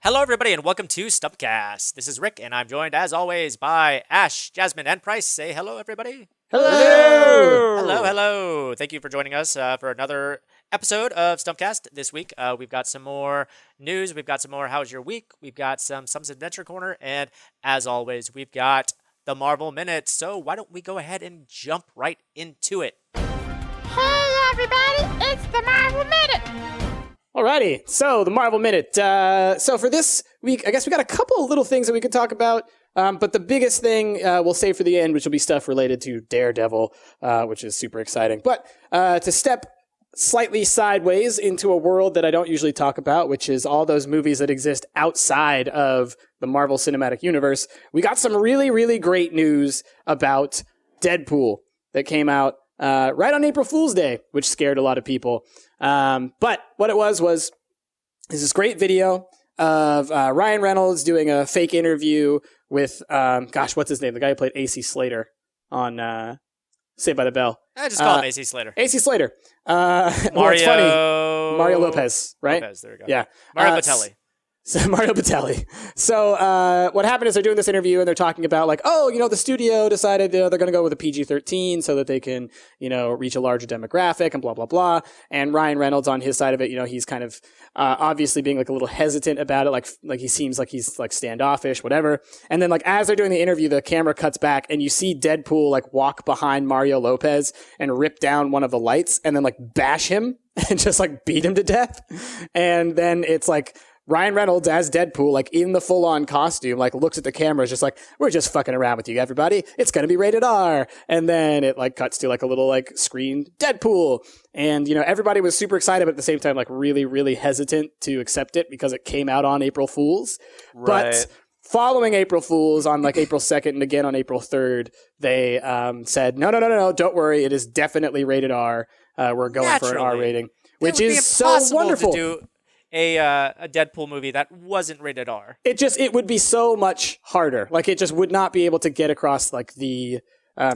Hello, everybody, and welcome to Stumptcast. This is Rick, and I'm joined, as always, by Ash, Jasmine, and Price. Say hello, everybody. Hello! Hello. Thank you for joining us for another episode of Stumptcast. This week, we've got some more news. We've got some more How's Your Week? We've got some Adventure Corner, and as always, we've got the Marvel Minute. So why don't we go ahead and jump right into it? Hey everybody, it's the Marvel Minute! Alrighty, so the Marvel Minute. So for this week, I guess we got a couple of little things that we could talk about, but the biggest thing we'll save for the end, which will be stuff related to Daredevil, which is super exciting. But to step slightly sideways into a world that I don't usually talk about, which is all those movies that exist outside of the Marvel Cinematic Universe, we got some really, really great news about Deadpool that came out right on April Fool's Day, which scared a lot of people. But what it was is this great video of Ryan Reynolds doing a fake interview with, what's his name? The guy who played AC Slater on Saved by the Bell. I just call him AC Slater. AC Slater. Mario... It's funny. Mario Lopez, right? Lopez, there we go. Yeah. Mario Batali. So Mario Batali. So what happened is they're doing this interview and they're talking about like, the studio decided they're going to go with a PG-13 so that they can, reach a larger demographic and blah, blah, blah. And Ryan Reynolds on his side of it, he's kind of obviously being like a little hesitant about it. Like he seems like he's like standoffish, whatever. And then like as they're doing the interview, the camera cuts back and you see Deadpool like walk behind Mario Lopez and rip down one of the lights and then like bash him and just like beat him to death. And then it's like, Ryan Reynolds as Deadpool, like in the full-on costume, like looks at the camera, just like, we're just fucking around with you, everybody. It's going to be rated R. And then it like cuts to like a little like screened Deadpool. And, everybody was super excited, but at the same time, like really, really hesitant to accept it because it came out on April Fool's. Right. But following April Fool's on like April 2nd and again on April 3rd, they said, no, don't worry. It is definitely rated R. We're going for an R rating, which is so wonderful. To do a Deadpool movie that wasn't rated R. It would be so much harder. Like it just would not be able to get across like the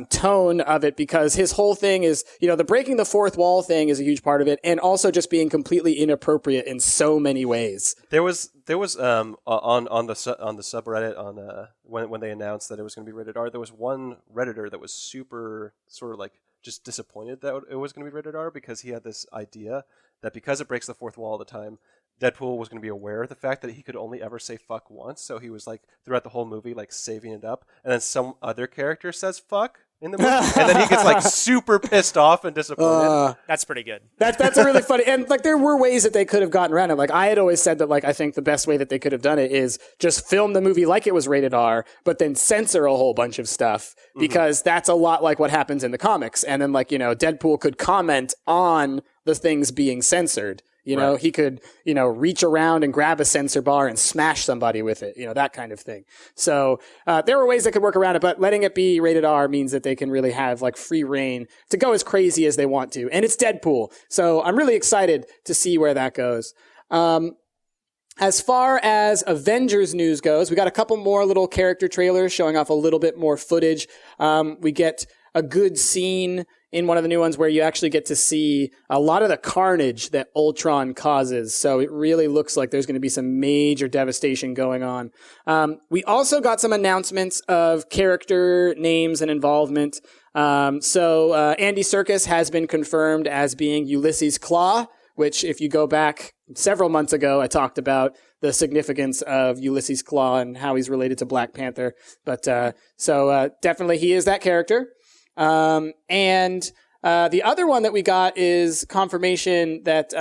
tone of it because his whole thing is, the breaking the fourth wall thing is a huge part of it, and also just being completely inappropriate in so many ways. There was on the subreddit when they announced that it was going to be rated R, there was one Redditor that was super sort of like just disappointed that it was going to be rated R because he had this idea that because it breaks the fourth wall all the time, Deadpool was going to be aware of the fact that he could only ever say fuck once, so he was like throughout the whole movie like saving it up, and then some other character says fuck in the movie, and then he gets like super pissed off and disappointed. That's pretty good. That's a really funny, and like there were ways that they could have gotten around it. Like I had always said that like I think the best way that they could have done it is just film the movie like it was rated R, but then censor a whole bunch of stuff because that's a lot like what happens in the comics. And then like Deadpool could comment on the things being censored. Right. He could, reach around and grab a censor bar and smash somebody with it, that kind of thing. So there were ways they could work around it, but letting it be rated R means that they can really have like free reign to go as crazy as they want to. And it's Deadpool. So I'm really excited to see where that goes. As far as Avengers news goes, we got a couple more little character trailers showing off a little bit more footage. We get a good scene in one of the new ones where you actually get to see a lot of the carnage that Ultron causes. So it really looks like there's going to be some major devastation going on. We also got some announcements of character names and involvement. So Andy Serkis has been confirmed as being Ulysses Klaue, which if you go back several months ago, I talked about the significance of Ulysses Klaue and how he's related to Black Panther. But so definitely he is that character. And the other one that we got is confirmation that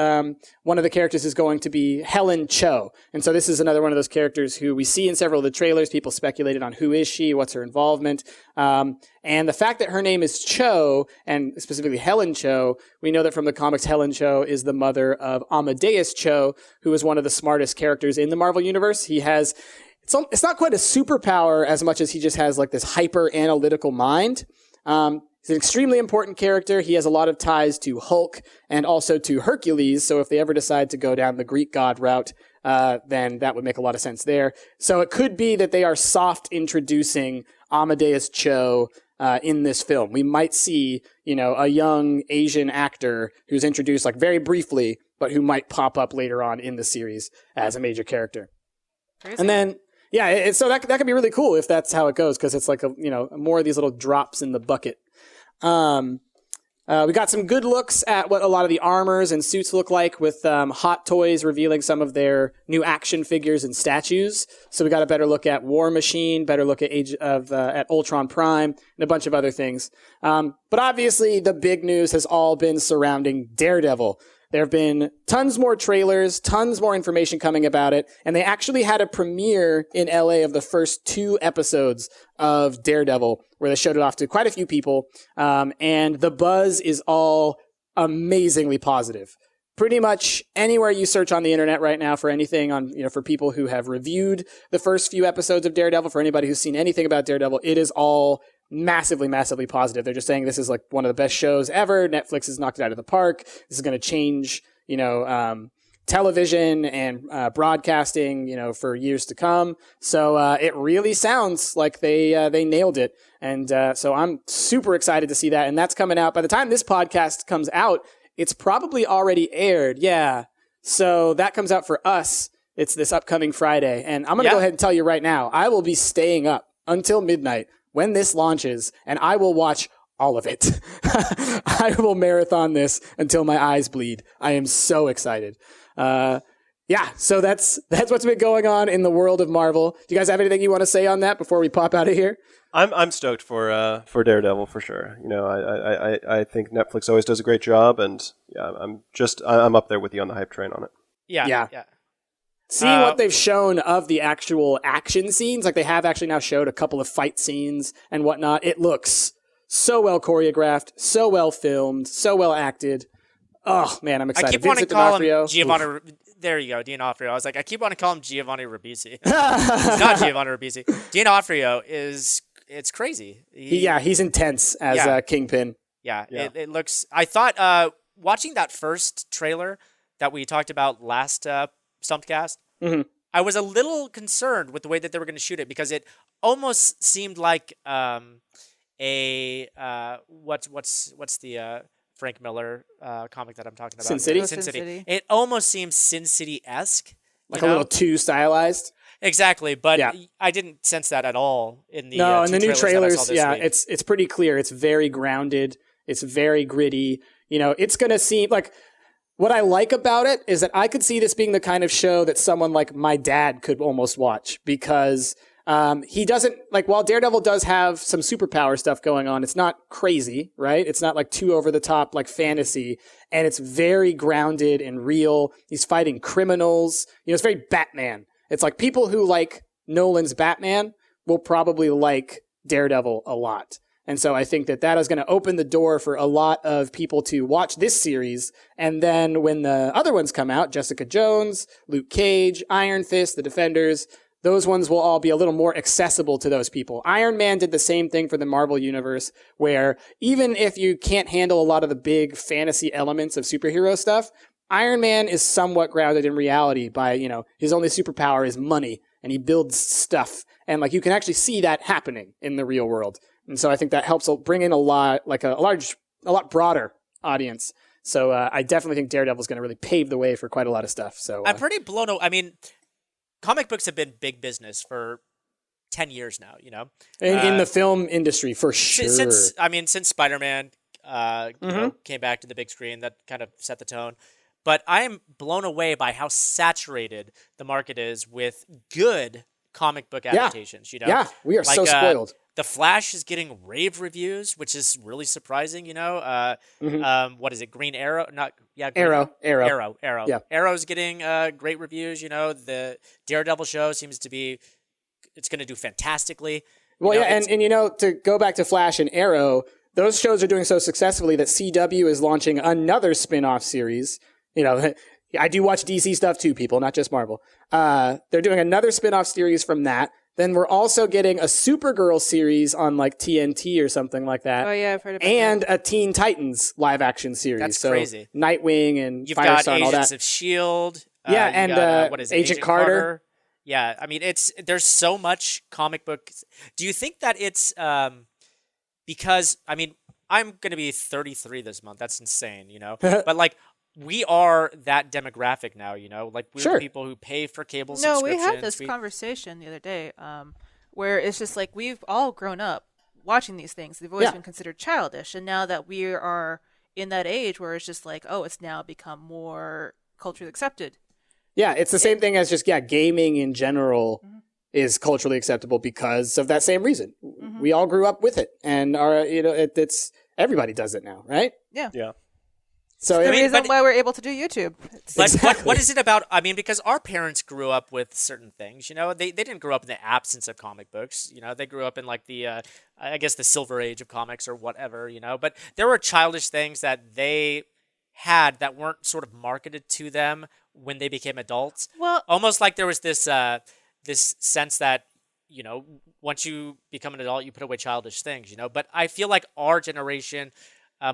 one of the characters is going to be Helen Cho. And so this is another one of those characters who we see in several of the trailers. People speculated on who is she, what's her involvement. And the fact that her name is Cho, and specifically Helen Cho, we know that from the comics, Helen Cho is the mother of Amadeus Cho, who is one of the smartest characters in the Marvel Universe. He has... It's not quite a superpower as much as he just has like this hyper analytical mind. He's an extremely important character. He has a lot of ties to Hulk and also to Hercules. So if they ever decide to go down the Greek god route, then that would make a lot of sense there. So it could be that they are soft introducing Amadeus Cho in this film. We might see, a young Asian actor who's introduced like very briefly, but who might pop up later on in the series as a major character. Crazy. And then, yeah, so that could be really cool if that's how it goes, because it's like more of these little drops in the bucket. We got some good looks at what a lot of the armors and suits look like, with Hot Toys revealing some of their new action figures and statues. So we got a better look at War Machine, better look at at Ultron Prime, and a bunch of other things. But obviously, the big news has all been surrounding Daredevil. There have been tons more trailers, tons more information coming about it, and they actually had a premiere in LA of the first 2 episodes of Daredevil, where they showed it off to quite a few people, and the buzz is all amazingly positive. Pretty much anywhere you search on the internet right now for anything for people who have reviewed the first few episodes of Daredevil, for anybody who's seen anything about Daredevil, it is all massively, massively positive. They're just saying this is like one of the best shows ever. Netflix has knocked it out of the park. This is going to change, television and broadcasting, for years to come. So it really sounds like they nailed it. And so I'm super excited to see that. And that's coming out. By the time this podcast comes out, it's probably already aired. Yeah. So that comes out for us. It's this upcoming Friday. And I'm going to go ahead and tell you right now, I will be staying up until midnight when this launches, and I will watch all of it. I will marathon this until my eyes bleed. I am so excited. So that's what's been going on in the world of Marvel. Do you guys have anything you want to say on that before we pop out of here? I'm stoked for Daredevil for sure. I think Netflix always does a great job, and I'm up there with you on the hype train on it. Yeah. Seeing what they've shown of the actual action scenes, like they have actually now showed a couple of fight scenes and whatnot, it looks so well choreographed, so well filmed, so well acted. Oh, man, I'm excited. I keep wanting to call him Giovanni. There you go, D'Onofrio. I was like, I keep wanting to call him Giovanni Ribisi. It's not Giovanni Ribisi. D'Onofrio it's crazy. He's intense as Kingpin. Yeah. It looks... I thought, watching that first trailer that we talked about last Stumptcast, I was a little concerned with the way that they were going to shoot it, because it almost seemed like what's the Frank Miller comic that I'm talking about? Sin City? Sin City. It almost seems Sin City-esque. Like a little too stylized. Exactly, but I didn't sense that at all in the in the new trailers. Yeah, it's pretty clear. It's very grounded. It's very gritty. It's going to seem like... What I like about it is that I could see this being the kind of show that someone like my dad could almost watch, because he doesn't, like, while Daredevil does have some superpower stuff going on, it's not crazy, right? It's not like too over the top, like fantasy, and it's very grounded and real. He's fighting criminals. It's very Batman. It's like people who like Nolan's Batman will probably like Daredevil a lot. And so I think that is going to open the door for a lot of people to watch this series. And then when the other ones come out, Jessica Jones, Luke Cage, Iron Fist, The Defenders, those ones will all be a little more accessible to those people. Iron Man did the same thing for the Marvel Universe, where even if you can't handle a lot of the big fantasy elements of superhero stuff, Iron Man is somewhat grounded in reality by, his only superpower is money, and he builds stuff. And like you can actually see that happening in the real world. And so I think that helps bring in a lot broader audience. So I definitely think Daredevil is going to really pave the way for quite a lot of stuff. So I'm pretty blown away. I mean, comic books have been big business for 10 years now, in the film industry, for sure. Since Spider-Man came back to the big screen, that kind of set the tone. But I am blown away by how saturated the market is with good comic book adaptations. Yeah, we are so spoiled. The Flash is getting rave reviews, which is really surprising. What is it? Green Arrow? Arrow. Yeah. Arrow's getting great reviews. The Daredevil show seems to be, it's going to do fantastically. Well, and to go back to Flash and Arrow, those shows are doing so successfully that CW is launching another spin-off series. I do watch DC stuff too, people, not just Marvel. They're doing another spin-off series from that. Then we're also getting a Supergirl series on like TNT or something like that. Oh yeah, I've heard about and that. a Teen Titans live action series. That's crazy. Nightwing and You've Firestar got and all that. Agents of S.H.I.E.L.D. What is it? Agent Carter. Yeah, I mean, there's so much comic book. Do you think that it's because, I mean, I'm going to be 33 this month. That's insane, But like, we are that demographic now, you know, like we're Sure. the people who pay for cable No, we subscriptions. had this conversation the other day, where it's just like we've all grown up watching these things. They've always Yeah. been considered childish, and now that we are in that age where it's just like, oh, it's now become more culturally accepted. Yeah, it's the same thing as just gaming in general is culturally acceptable because of that same reason. We all grew up with it, and it's everybody does it now, right? Yeah. Yeah. So The mean, reason but- why we're able to do YouTube. But Exactly. what is it about? I mean, because our parents grew up with certain things, you know, they didn't grow up in the absence of comic books, you know, they grew up in like the, I guess the silver age of comics or whatever, you know, but there were childish things that they had that weren't sort of marketed to them when they became adults. Well, Almost like there was this, this sense that, you know, once you become an adult, you put away childish things, you know, but I feel like our generation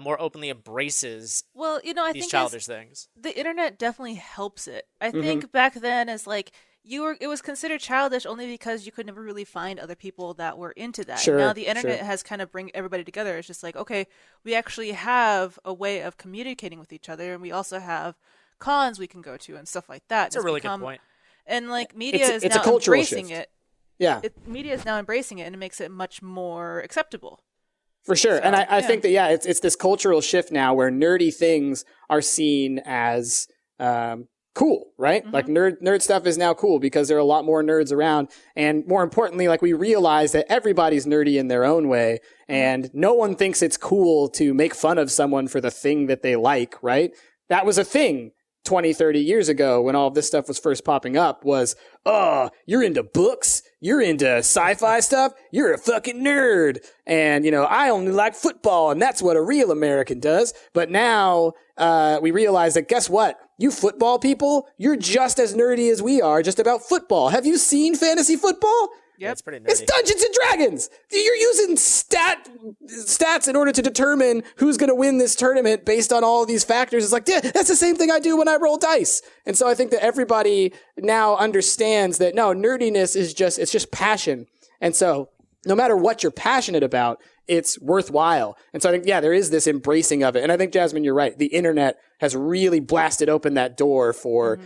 more openly embraces well, you know, I these think childish things. the internet definitely helps it. I think back then it's like it was considered childish only because you could never really find other people that were into that. Sure, Now the internet sure. has kind of bring everybody together. It's just like, okay, we actually have a way of communicating with each other, and we also have cons we can go to and stuff like that. That's a really good point. And like media is it's a now cultural embracing shift. it. Yeah, Media is now embracing it, and it makes it much more acceptable. for sure. And I yeah. think that, it's this cultural shift now where nerdy things are seen as cool, right? Like nerd stuff is now cool because there are a lot more nerds around. And more importantly, like we realize that everybody's nerdy in their own way. And no one thinks it's cool to make fun of someone for the thing that they like, right? That was a thing 20, 30 years ago when all of this stuff was first popping up was, oh, you're into books? You're into sci-fi stuff? You're a fucking nerd. And, I only like football, and that's what a real American does. But now we realize that, guess what? You football people, you're just as nerdy as we are just about football. Have you seen fantasy football? Yeah, it's pretty nerdy. It's Dungeons and Dragons. You're using stats in order to determine who's going to win this tournament based on all of these factors. It's like, yeah, that's the same thing I do when I roll dice. And so I think that everybody now understands that no, nerdiness is just passion. And so no matter what you're passionate about, it's worthwhile. And so I think, there is this embracing of it. And I think, Jasmine, you're right. The internet has really blasted open that door for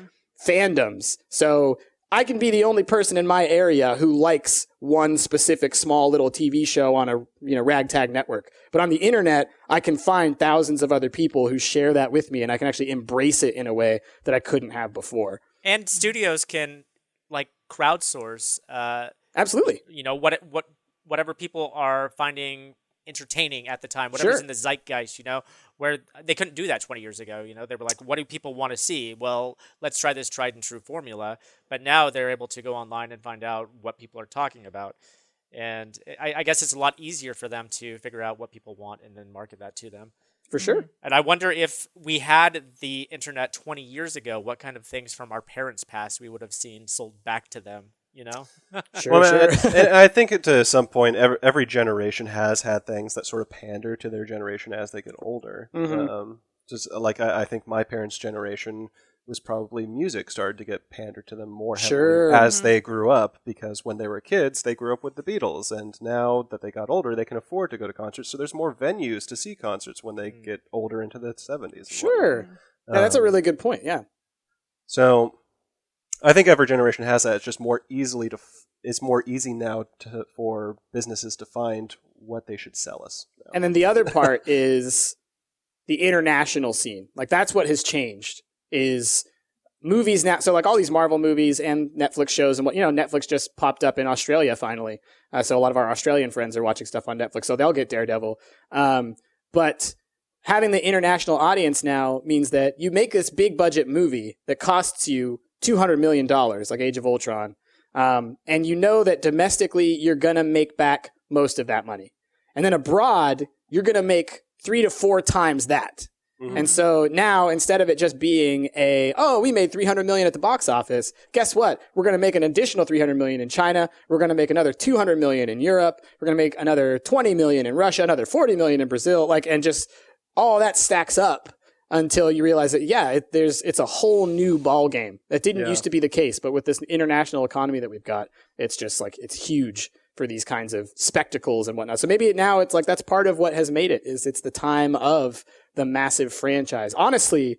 fandoms. So I can be the only person in my area who likes one specific small little TV show on a ragtag network. But on the internet, I can find thousands of other people who share that with me, and I can actually embrace it in a way that I couldn't have before. And studios can like crowdsource, Absolutely. whatever people are finding entertaining at the time, whatever's Sure. in the zeitgeist, where they couldn't do that 20 years ago. They were like, what do people want to see? Well, let's try this tried and true formula. But now they're able to go online and find out what people are talking about. And I guess it's a lot easier for them to figure out what people want and then market that to them. For sure. And I wonder if we had the internet 20 years ago, what kind of things from our parents' past we would have seen sold back to them, Sure, Well, sure. and I think to some point, every generation has had things that sort of pander to their generation as they get older. Just like I think my parents' generation was probably music started to get pandered to them more heavily Sure. as they grew up, because when they were kids, they grew up with the Beatles, and now that they got older, they can afford to go to concerts. So there's more venues to see concerts when they get older into the 70s. and Sure. Yeah, that's a really good point. Yeah. So I think every generation has that. It's just more easily it's more easy now for businesses to find what they should sell us. now. And then the other part is the international scene. Like that's what has changed is movies now. So like all these Marvel movies and Netflix shows and Netflix just popped up in Australia finally. So a lot of our Australian friends are watching stuff on Netflix, so they'll get Daredevil. But having the international audience now means that you make this big budget movie that costs you $200 million, like Age of Ultron. And you know that domestically, you're going to make back most of that money. And then abroad, you're going to make 3 to 4 times that. And so now, instead of it just being we made $300 million at the box office, guess what? We're going to make an additional $300 million in China. We're going to make another $200 million in Europe. We're going to make another $20 million in Russia, another $40 million in Brazil. And just all that stacks up until you realize that, it's a whole new ball game. That didn't used to be the case, but with this international economy that we've got, it's just it's huge for these kinds of spectacles and whatnot. So maybe now it's that's part of what has made it is it's the time of the massive franchise. Honestly,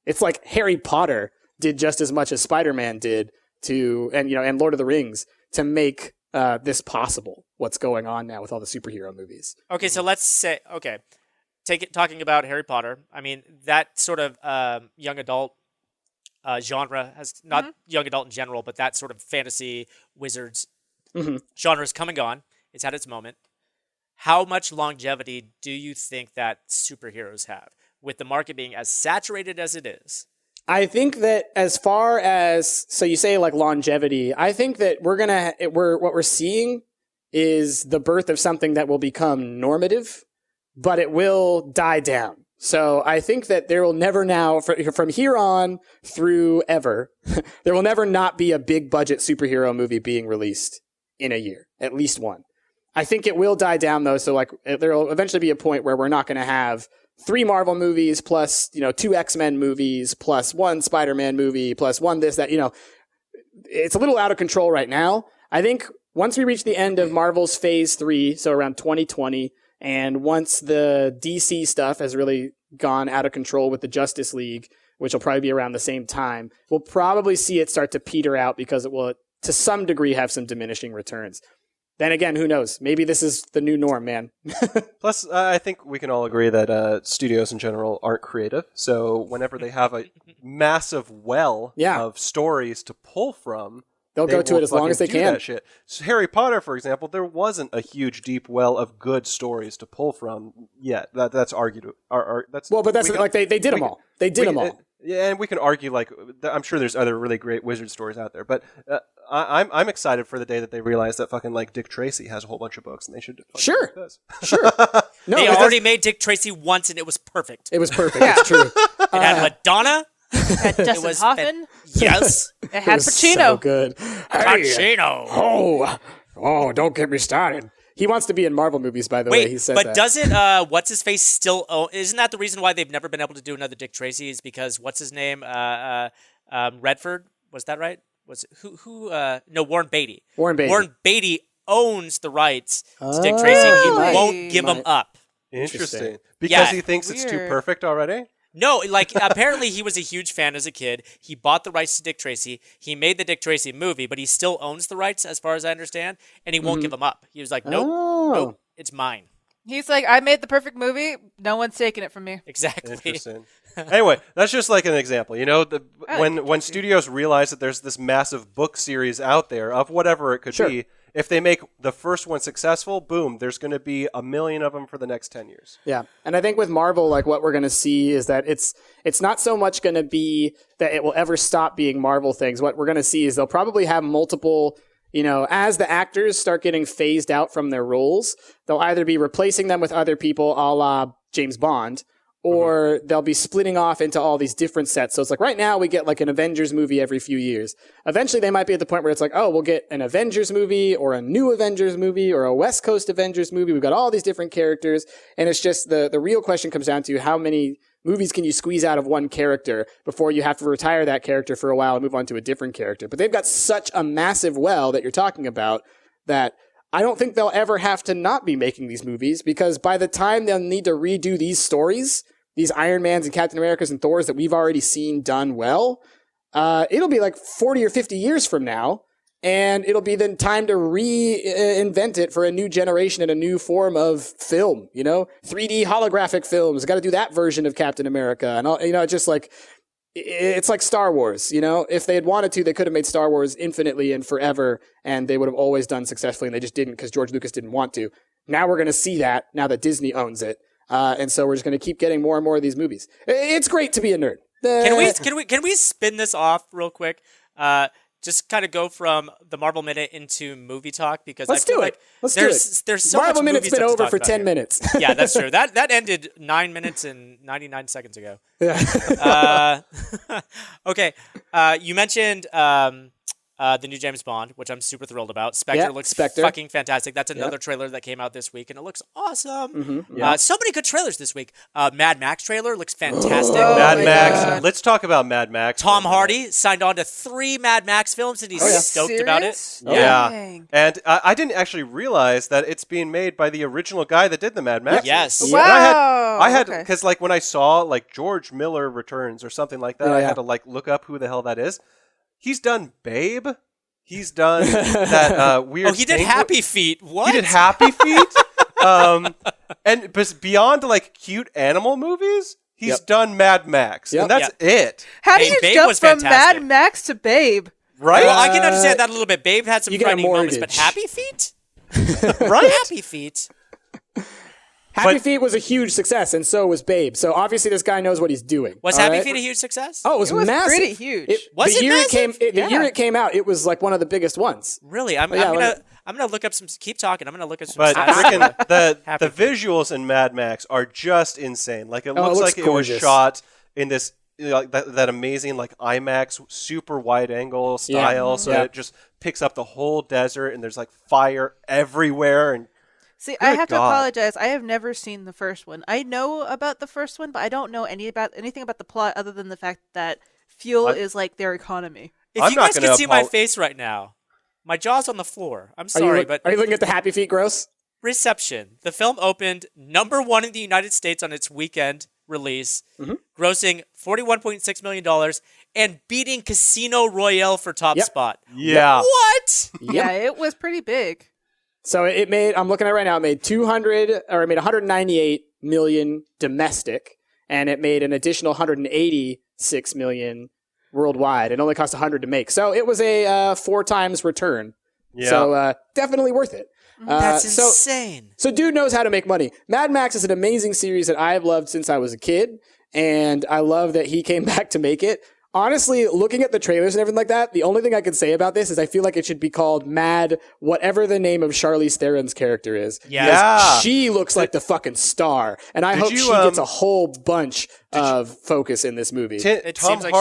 It's like Harry Potter did just as much as Spider-Man did and Lord of the Rings to make this possible. What's going on now with all the superhero movies? Okay, so let's say talking about Harry Potter. I mean, that sort of young adult genre has not young adult in general, but that sort of fantasy wizards genre has come and gone. It's had its moment. How much longevity do you think that superheroes have with the market being as saturated as it is? I think that as far as, so you say like longevity, I think that what we're seeing is the birth of something that will become normative, but it will die down. So I think that there will never now, from here on through ever, there will never not be a big budget superhero movie being released in a year, at least one. I think it will die down though. So like there will eventually be a point where we're not going to have 3 Marvel movies plus, 2 X-Men movies plus 1 Spider-Man movie plus 1 this, that, it's a little out of control right now. I think once we reach the end of Marvel's phase 3, so around 2020, and once the DC stuff has really gone out of control with the Justice League, which will probably be around the same time, we'll probably see it start to peter out because it will, to some degree, have some diminishing returns. Then again, who knows? Maybe this is the new norm, man. Plus, I think we can all agree that studios in general aren't creative. So whenever they have a massive well of stories to pull from, they'll go to it as long as they can. That shit. So Harry Potter, for example, there wasn't a huge, deep well of good stories to pull from yet. That's argued. They did them all. They did them all. Yeah, and we can argue, like, I'm sure there's other really great wizard stories out there, but I'm excited for the day that they realize that fucking, like, Dick Tracy has a whole bunch of books, and they should Sure. this. Sure. No, they already made Dick Tracy once, and it was perfect. It was perfect. It's true. It had Madonna. It had Dustin Hoffman. Yes. It had Pacino. So good. Pacino. Oh, don't get me started. He wants to be in Marvel movies, by the way. He said but that. doesn't what's his face still own? Isn't that the reason why they've never been able to do another Dick Tracy? Is because what's his name? Redford, was that right? Was it, who? No, Warren Beatty. Warren Beatty owns the rights to Dick Tracy. He won't give them up. Interesting. Because he thinks it's too perfect already? No, like apparently he was a huge fan as a kid. He bought the rights to Dick Tracy. He made the Dick Tracy movie, but he still owns the rights as far as I understand, and he won't give them up. He was like, nope, it's mine. He's like, I made the perfect movie. No one's taking it from me. Exactly. Interesting. Anyway, that's just like an example. When studios realize that there's this massive book series out there of whatever it could be, if they make the first one successful, boom, there's going to be 1 million of them for the next 10 years. Yeah. And I think with Marvel, like what we're going to see is that it's not so much going to be that it will ever stop being Marvel things. What we're going to see is they'll probably have multiple, as the actors start getting phased out from their roles, they'll either be replacing them with other people a la James Bond, or they'll be splitting off into all these different sets. So it's like right now we get like an Avengers movie every few years. Eventually they might be at the point where it's like, oh, we'll get an Avengers movie or a new Avengers movie or a West Coast Avengers movie. We've got all these different characters. And it's just the real question comes down to how many movies can you squeeze out of one character before you have to retire that character for a while and move on to a different character. But they've got such a massive well that you're talking about that I don't think they'll ever have to not be making these movies, because by the time they'll need to redo these stories, these Iron Mans and Captain Americas and Thors that we've already seen done well, it'll be like 40 or 50 years from now, and it'll be then time to reinvent it for a new generation and a new form of film, 3D holographic films. Got to do that version of Captain America. And, just like, it's like Star Wars, If they had wanted to, they could have made Star Wars infinitely and forever, and they would have always done successfully, and they just didn't because George Lucas didn't want to. Now we're going to see that, now that Disney owns it. And so we're just going to keep getting more and more of these movies. It's great to be a nerd. Can we spin this off real quick? Just kind of go from the Marvel Minute into movie talk, because Let's I feel do like it. Let's do it. There's so Marvel much Minute's movie been stuff to over talk for about 10 here. minutes. Yeah, that's true. That ended 9 minutes and 99 seconds ago. Yeah. Okay. You mentioned the new James Bond, which I'm super thrilled about. Spectre Yeah, looks Spectre. fucking fantastic. That's another trailer that came out this week, and it looks awesome. Yeah. So many good trailers this week. Mad Max trailer looks fantastic. Oh Mad my Max. God. Let's talk about Mad Max. Tom for a minute. Hardy signed on to 3 Mad Max films, and he's Oh, yeah. stoked about it. Serious? Yeah. Dang. And I didn't actually realize that it's being made by the original guy that did the Mad Max. Yes. movies. Wow. And I had Okay. because like when I saw like George Miller Returns or something like that, Yeah, I yeah. had to like look up who the hell that is. He's done Babe. He's done that weird. Oh, he did Penguin- Happy Feet. What? He did Happy Feet. And beyond like cute animal movies, he's Yep. done Mad Max, Yep. and that's it. How do Hey, you Babe jump was from fantastic. Mad Max to Babe? Right? Well, I can understand that a little bit. Babe had some You get a frightening moments, but mortgage. Happy Feet? Right? Happy Feet. Happy But- Feet was a huge success, and so was Babe. So obviously, this guy knows what he's doing. Was all Happy right? Feet a huge success? Oh, it was, It was massive. pretty huge. Was the it year massive? the Yeah. year it came out, it was like one of the biggest ones. Really? I'm Yeah, gonna look up some. Keep talking. I'm gonna look at some. But stats. freaking the Happy Feet. visuals in Mad Max are just insane. Like it Oh, it looks looks like gorgeous. it was shot in this like that amazing like IMAX super wide angle style, so Yeah. that it just picks up the whole desert and there's like fire everywhere and See, I Good have to God. apologize. I have never seen the first one. I know about the first one, but I don't know anything about the plot other than the fact that fuel is like their economy. If I'm you not guys gonna could see my apol- face right now, my jaw's on the floor. I'm Are sorry, you, but are you looking at the Happy Feet gross? reception. The film opened #1 in the United States on its weekend release, grossing $41.6 million and beating Casino Royale for top Yep. spot. yeah. What? Yeah, it was pretty big. So it made. I'm looking at it right now. It made 198 million domestic, and it made an additional 186 million worldwide. It only cost 100 to make, so it was a 4 times return. Yeah. So definitely worth it. That's so insane. So dude knows how to make money. Mad Max is an amazing series that I've loved since I was a kid, and I love that he came back to make it. Honestly, looking at the trailers and everything like that, the only thing I can say about this is I feel like it should be called Mad, whatever the name of Charlize Theron's character is. Yeah. She looks like the fucking star, and I hope you, she gets a whole bunch of focus in this movie. It Tom seems like she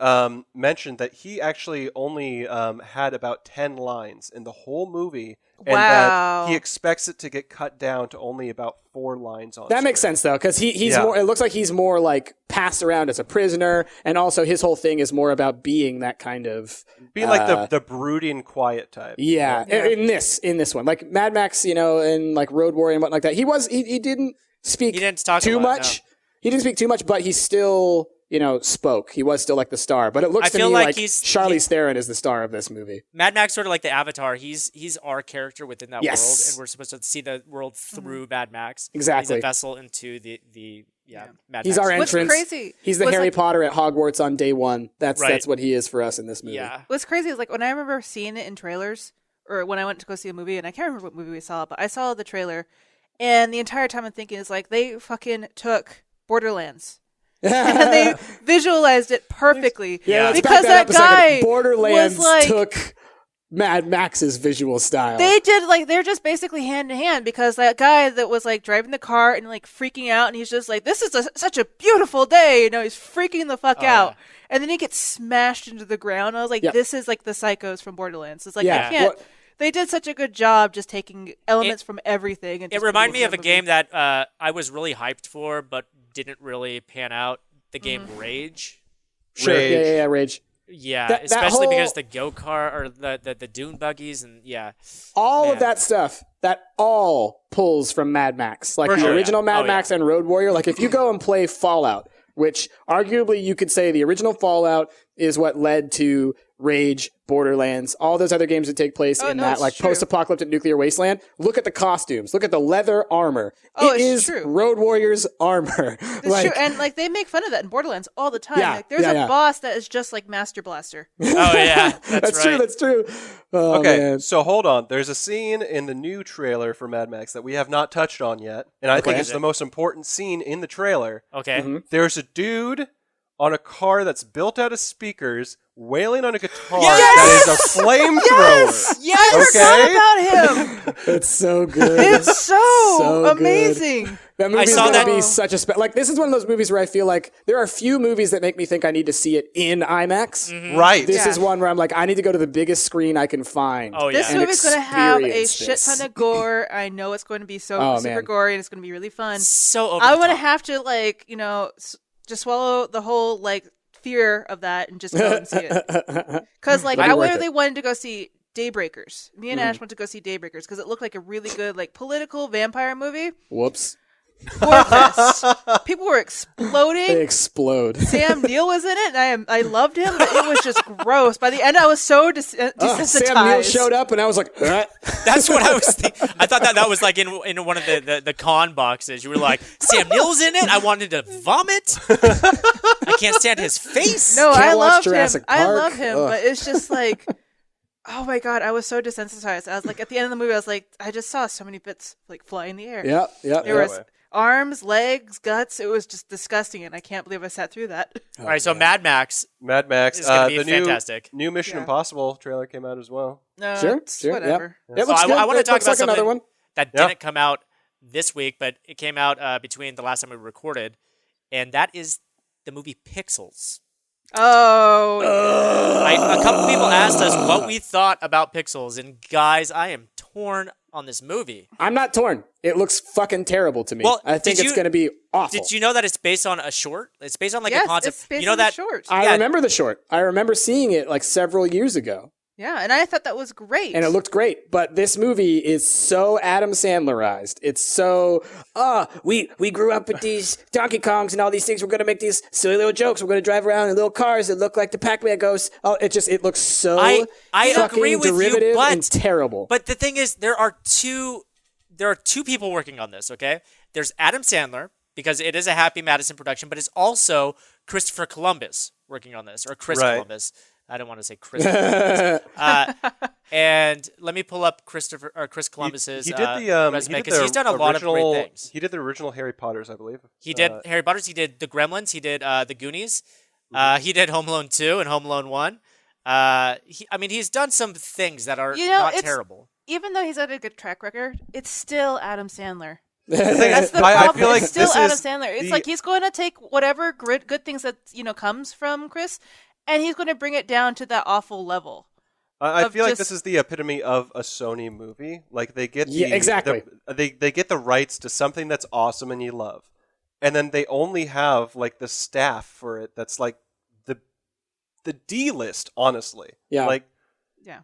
Hardy mentioned that he actually only had about 10 lines in the whole movie, and Wow. that he expects it to get cut down to only about 4 lines on That screen. makes sense though, because he's Yeah. more. It looks like he's more like passed around as a prisoner, and also his whole thing is more about being that kind of Being like the brooding, quiet type. yeah. In this one, like Mad Max, and like Road Warrior and whatnot like that. He didn't speak He didn't talk a too lot, much. no. He didn't speak too much, but he still spoke. He was still like the star. But it looks I to feel me like like he's- Charlize Theron is the star of this movie. Mad Max sort of like the Avatar. He's our character within that Yes. world, and we're supposed to see the world through Mad Max. Exactly. He's a vessel into the Mad He's Max. our What's entrance. crazy He's the was, Harry like- Potter at Hogwarts on day one. That's Right. what he is for us in this movie. Yeah. What's crazy is like when I remember seeing it in trailers or when I went to go see a movie, and I can't remember what movie we saw, but I saw the trailer, and the entire time I'm thinking is like they fucking took Borderlands and they visualized it perfectly. Yeah. let's because back that up a second. guy Borderlands was like took Mad Max's visual style. they did like they're just basically hand in hand because that guy that was like driving the car and like freaking out and he's just like this is such a beautiful day, he's freaking the fuck out. And then he gets smashed into the ground. I was like, Yeah. this is like the psychos from Borderlands. It's like, Yeah. I can't. Well- They did such a good job just taking elements from everything. And It just reminded putting me it of a in a game movie. that I was really hyped for, but didn't really pan out. The game Rage. Sure. Rage. Yeah, Rage. Yeah, That especially whole- because the go-kart or the dune buggies and All Man. of that stuff, that all pulls from Mad Max. Like For the sure, original yeah. Mad Oh, Max and Road Warrior. Like if you go and play Fallout, which arguably you could say the original Fallout is what led to Rage, Borderlands, all those other games that take place in no, that it's like true. post-apocalyptic nuclear wasteland. Look at the costumes. Look at the leather armor. Oh, It it's is true. Road Warrior's armor. It's true. And like they make fun of that in Borderlands all the time. Yeah, Like there's yeah, a yeah. boss that is just like Master Blaster. oh yeah, that's true. right. That's true. Oh, Okay, man. so hold on. There's a scene in the new trailer for Mad Max that we have not touched on yet, and I think Okay. it's the most important scene in the trailer. Okay. Mm-hmm. There's a dude on a car that's built out of speakers, wailing on a guitar Yes! that is a flamethrower. Yes! I forgot about him. It's so good. It's so good. amazing. That movie is saw going to that- be such a like. This is one of those movies where I feel like there are few movies that make me think I need to see it in IMAX. Right. This Yeah. is one where I'm like, I need to go to the biggest screen I can find. Oh, yeah. This and movie's going to have a experience shit this. ton of gore. I know it's going to be so Oh, super man. gory and it's going to be really fun. So over I the want to top. have to like, just swallow the whole like fear of that and just go and see it. Because like It'll be I worth really it. wanted to go see Daybreakers. Me and Ash went to go see Daybreakers because it looked like a really good like political vampire movie. Whoops. Gorgeous. People were They exploding. explode. Sam Neill was in it, and I loved him, but it was just gross. By the end, I was so desensitized. Sam Neill showed up, and I was like, That's what I was thinking. I thought that was like in one of the con boxes. You were like, Sam Neill's in it? I wanted to vomit. I can't stand his face. No, Can't I watch loved him. Jurassic I Park. love him, Ugh. but it's just like, oh my god, I was so desensitized. I was like, at the end of the movie, I was like, I just saw so many bits like fly in the air. Yep. There was arms, legs, guts. It was just disgusting, and I can't believe I sat through that. All right, so Mad Max. Mad Max. It's gonna be the fantastic. New Mission Yeah. Impossible trailer came out as well. No, Sure, it's sure, whatever. It looks So good. I want to It talk looks about like another something one. that Yeah. didn't come out this week, but it came out between the last time we recorded, and that is the movie Pixels. Oh, A couple people asked us what we thought about Pixels, and guys, I am torn on this movie. I'm not torn. It looks fucking terrible to me. Well, I think did it's you- going to be awful. Did you know that it's based on a short? It's based on like yes, a concept. it's based You know on the that short. I yeah. remember the short. I remember seeing it like several years ago, Yeah, and I thought that was great. and it looked great. But this movie is so Adam Sandlerized. It's so, we grew up with these Donkey Kongs and all these things. We're going to make these silly little jokes. We're going to drive around in little cars that look like the Pac-Man ghosts. Oh, it looks so I fucking agree with you, derivative but- and terrible. But the thing is, there are two people working on this. Okay, there's Adam Sandler because it is a Happy Madison production, but it's also Christopher Columbus working on this, or Chris Right. Columbus. I don't want to say Chris Columbus. And let me pull up Chris Columbus's he did the resume he did because the he's done a lot of original- great things. He did the original Harry Potters, I believe. He did Harry Potter's. He did The Gremlins. He did The Goonies. He did Home Alone 2 and Home Alone 1. He's done some things that are not it's- terrible. Even though he's had a good track record, it's still Adam Sandler. The thing That's is, the I problem. feel like It's still this Adam is Sandler. It's the- like he's going to take whatever good things that comes from Chris, and he's going to bring it down to that awful level. I of feel like just- this is the epitome of a Sony movie. Like they get Yeah, exactly. they get the rights to something that's awesome and you love, and then they only have like the staff for it. That's like the D list, honestly. Yeah. Like Yeah.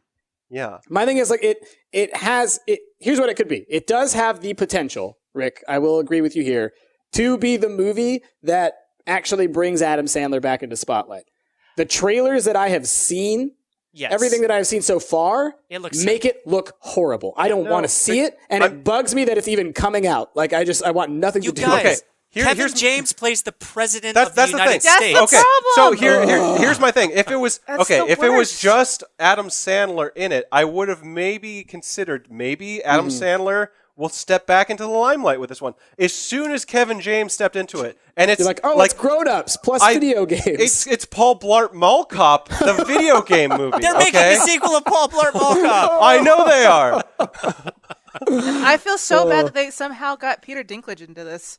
yeah. My thing is like it has it. Here's what it could be. It does have the potential, Rick. I will agree with you here, to be the movie that actually brings Adam Sandler back into spotlight. The trailers that I have seen, Yes. everything that I've seen so far, It looks make it look horrible. I don't no, want to see it, and it bugs me that it's even coming out. Like I want nothing You to do guys, with it. Okay. Kevin here's James plays the president That's of the the United thing. States. That's the Okay, so problem. here's my thing. If it was That's the if it was worst. just Adam Sandler in it, I would have maybe considered Adam Sandler will step back into the limelight with this one. As soon as Kevin James stepped into it, and it's You're like, oh, it's grown-ups plus video games. It's Paul Blart Mall Cop, the video game movie. They're making okay? a sequel of Paul Blart Mall Cop. I know they are. I feel so bad that they somehow got Peter Dinklage into this.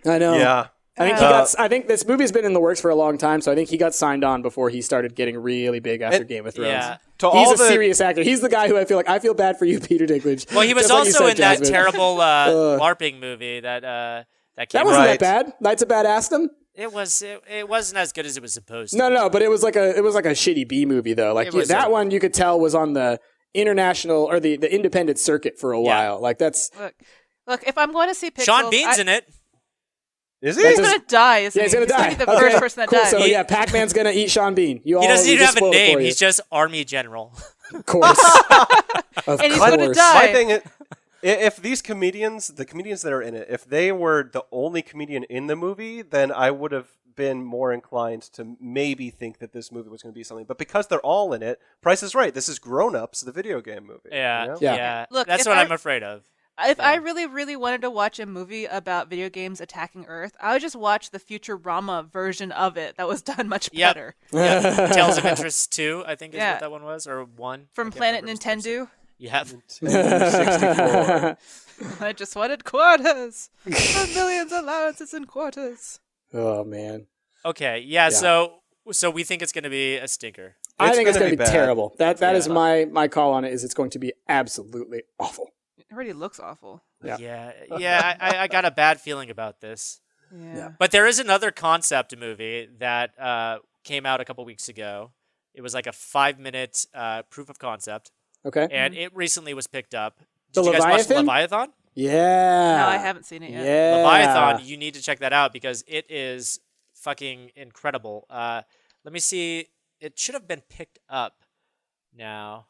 I know. Yeah. I think I think this movie's been in the works for a long time, so I think he got signed on before he started getting really big after Game of Thrones. Yeah. To He's all a the- serious actor. He's the guy who I feel bad for you, Peter Dinklage. Well, he was Just like you also said, in that Jasmine. terrible LARPing movie that came That wasn't out. Right. that bad. Knights of Badassdom. It wasn't as good as it was supposed to. No, but it was like a shitty B movie though. Like It was that a- one, you could tell was on the international or the independent circuit for a while. Like that's Look, if I'm going to see Pixels, Sean Bean's in it. Is That's he? He's going to die, isn't yeah, he? he's gonna die. Be the Okay, first person that cool. dies. So yeah, Pac-Man's gonna eat Sean Bean. He doesn't we even just have a spoiled it name. for you. He's just Army General. Of course. Of And he's course. gonna die. My thing is, if these comedians, the comedians that are in it, if they were the only comedian in the movie, then I would have been more inclined to maybe think that this movie was going to be something. But because they're all in it, Price is Right. This is Grown Ups, the video game movie. Yeah, you know? Yeah. yeah. Look, That's if what I- I'm afraid of. If I really, really wanted to watch a movie about video games attacking Earth, I would just watch the Futurama version of it that was done much Yep. better. Yep. Tales of Interest 2, I think is Yeah. what that one was, or 1. From I can't Planet remember if it was the first. Nintendo. Yeah. Nintendo 64. I just wanted quarters. A millions allowances in quarters. Oh man. Okay. Yeah. So we think it's going to be a stinker. I think it's gonna going to be bad. terrible. That is Yeah. my call on it. Is it's going to be absolutely awful. It already looks awful. Yeah. Yeah. I got a bad feeling about this. Yeah. But there is another concept movie that came out a couple weeks ago. It was like a 5-minute proof of concept, Okay. and it recently was picked up. The Did you guys watch Leviathan? Leviathan? Yeah. No, I haven't seen it yet. Yeah. Leviathan, you need to check that out because it is fucking incredible. Let me see. It should have been picked up now.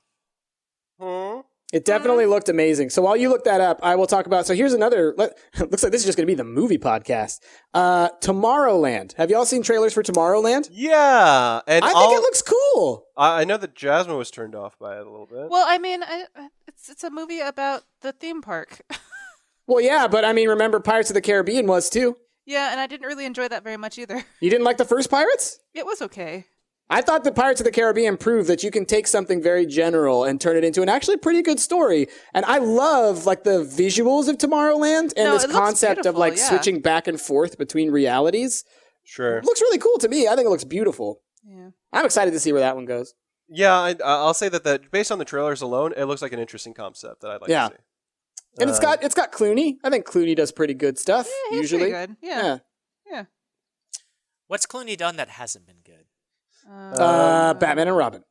It definitely looked amazing. So while you look that up, I will talk about. So here's another. Looks like this is just going to be the movie podcast. Tomorrowland. Have y'all seen trailers for Tomorrowland? Yeah, and I think it looks cool. I know that Jasmine was turned off by it a little bit. Well, I mean, it's a movie about the theme park. Well, yeah, but I mean, remember Pirates of the Caribbean was too. Yeah, and I didn't really enjoy that very much either. You didn't like the first Pirates? It was okay. I thought the Pirates of the Caribbean proved that you can take something very general and turn it into an actually pretty good story. And I love like the visuals of Tomorrowland and No, this it looks concept of beautiful, like yeah. switching back and forth between realities. Sure. It looks really cool to me. I think it looks beautiful. Yeah. I'm excited to see where that one goes. Yeah, I'll say that based on the trailers alone, it looks like an interesting concept that I'd like Yeah. to see. And it's got Clooney. I think Clooney does pretty good stuff Yeah, he's usually. pretty good. Yeah. Yeah. What's Clooney done that hasn't been good? Batman and Robin.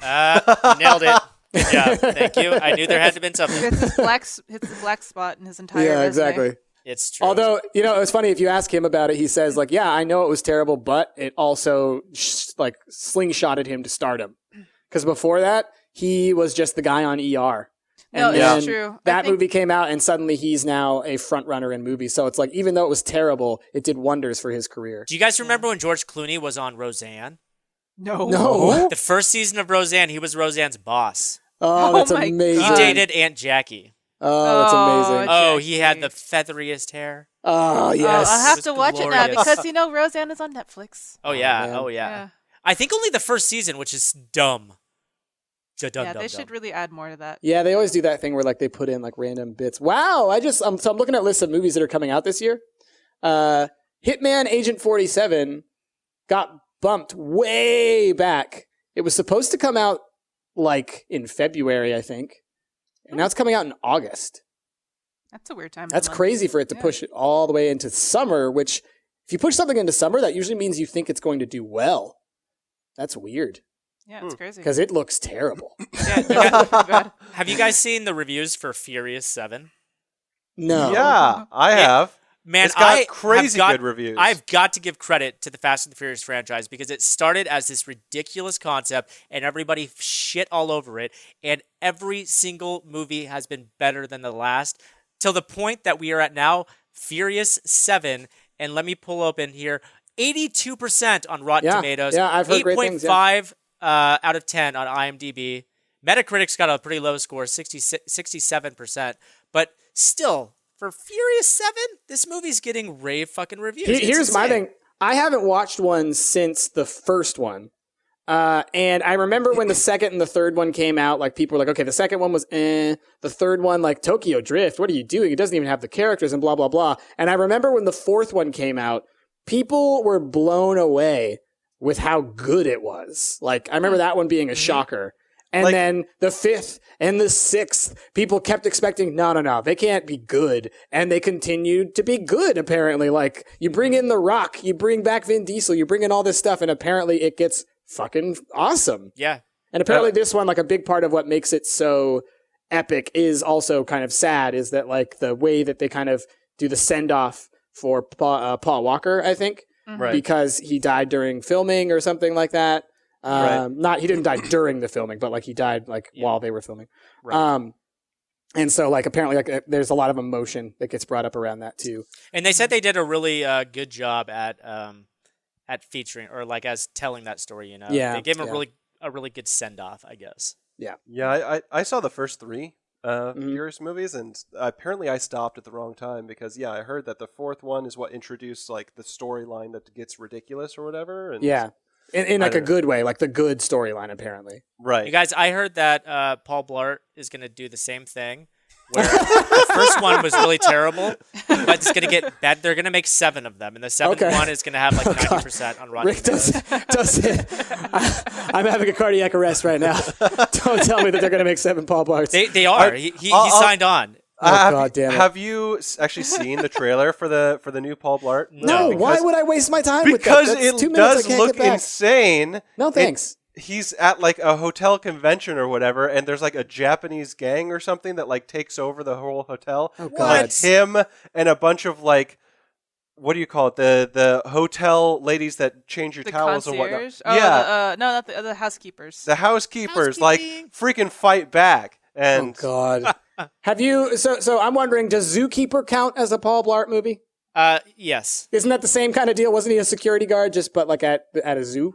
Nailed it. Good job. Thank you. I knew there had to have been something. Hits the black spot in his entire Yeah, resume. exactly. It's true. Although, it's funny if you ask him about it, he says like, yeah, I know it was terrible, but it also like slingshotted him to stardom. Because before that, he was just the guy on ER. No, And it's then true. I that think- movie came out and suddenly he's now a front runner in movies. So it's like, even though it was terrible, it did wonders for his career. do you guys remember when George Clooney was on Roseanne? No. No. The first season of Roseanne, he was Roseanne's boss. Oh, Oh that's my amazing. He dated Aunt Jackie. Oh, that's amazing. Oh, he had Jackie. the featheriest hair. Oh, yes. I'll have It to was watch it now glorious. because Roseanne is on Netflix. Oh yeah. man. Oh yeah. Yeah. I think only the first season, which is dumb. Dumb, Yeah, dumb, they dumb. should really add more to that. Yeah, they always do that thing where like they put in like random bits. Wow, so I'm looking at lists of movies that are coming out this year. Hitman Agent 47 got bumped way back. It was supposed to come out like in February, I think. And now it's coming out in August. That's a weird time. of the That's month. crazy for it to Yeah. push it all the way into summer, which if you push something into summer, that usually means you think it's going to do well. That's weird Yeah, it's crazy. because it looks terrible. Yeah, you Pretty bad. have you guys seen the reviews for Furious 7? No. Yeah, I have. Man, It's got I crazy have got, good reviews. I've got to give credit to the Fast and the Furious franchise because it started as this ridiculous concept and everybody shit all over it. And every single movie has been better than the last till the point that we are at now, Furious 7. And let me pull open here 82% on Rotten Yeah, Tomatoes, yeah, I've heard great things, yeah. 8.5 out of 10 on IMDb. Metacritic's got a pretty low score, 67%. But still, for Furious 7, this movie's getting rave fucking reviews. It's Here's my insane. thing. I haven't watched one since the first one. And I remember when the second and the third one came out, like people were like, okay, the second one was The third one, like Tokyo Drift, what are you doing? It doesn't even have the characters and blah, blah, blah. And I remember when the fourth one came out, people were blown away with how good it was. Like, I remember that one being a shocker. And Like- then the fifth and the sixth, people kept expecting, no, they can't be good. And they continued to be good, apparently. Like, you bring in The Rock, you bring back Vin Diesel, you bring in all this stuff, and apparently it gets fucking awesome. Yeah. And apparently this one, like, a big part of what makes it so epic is also kind of sad, is that, like, the way that they kind of do the send-off for Paul Walker, I think, Right. because he died during filming or something like that. Right. He didn't die during the filming, but like he died like while they were filming. Right. And so like apparently like there's a lot of emotion that gets brought up around that too. And they said they did a really good job at featuring or like as telling that story, you know. Yeah, They gave him yeah. a really good send off, I guess. Yeah, I saw the first three. Furious movies, and apparently I stopped at the wrong time because I heard that the fourth one is what introduced like the storyline that gets ridiculous or whatever. And Yeah. In like a good way, like the good storyline, apparently. right. You guys, I heard that Paul Blart is going to do the same thing. Where the first one was really terrible, but it's going to get bad. They're going to make 7 of them, and the seventh one is going to have like 90% on Rotten Rick does it. I'm having a cardiac arrest right now. Don't tell me that they're going to make 7 Paul Blarts. They are. He signed on. God damn it. Have you actually seen the trailer for the new Paul Blart? No, why would I waste my time with that? Because That's it 2 minutes does I can't look get back. insane. No, thanks. He's at like a hotel convention or whatever, and there's like a Japanese gang or something that like takes over the whole hotel. Oh, And, God. like him and a bunch of like, what do you call it? The hotel ladies that change your The towels and whatnot. concierge? Oh, yeah, no, not the housekeepers. the housekeepers like Housekeeping. freaking fight back. Oh, And God. Have you... So I'm wondering, does Zookeeper count as a Paul Blart movie? Yes. Isn't that the same kind of deal? Wasn't he a security guard but like at a zoo?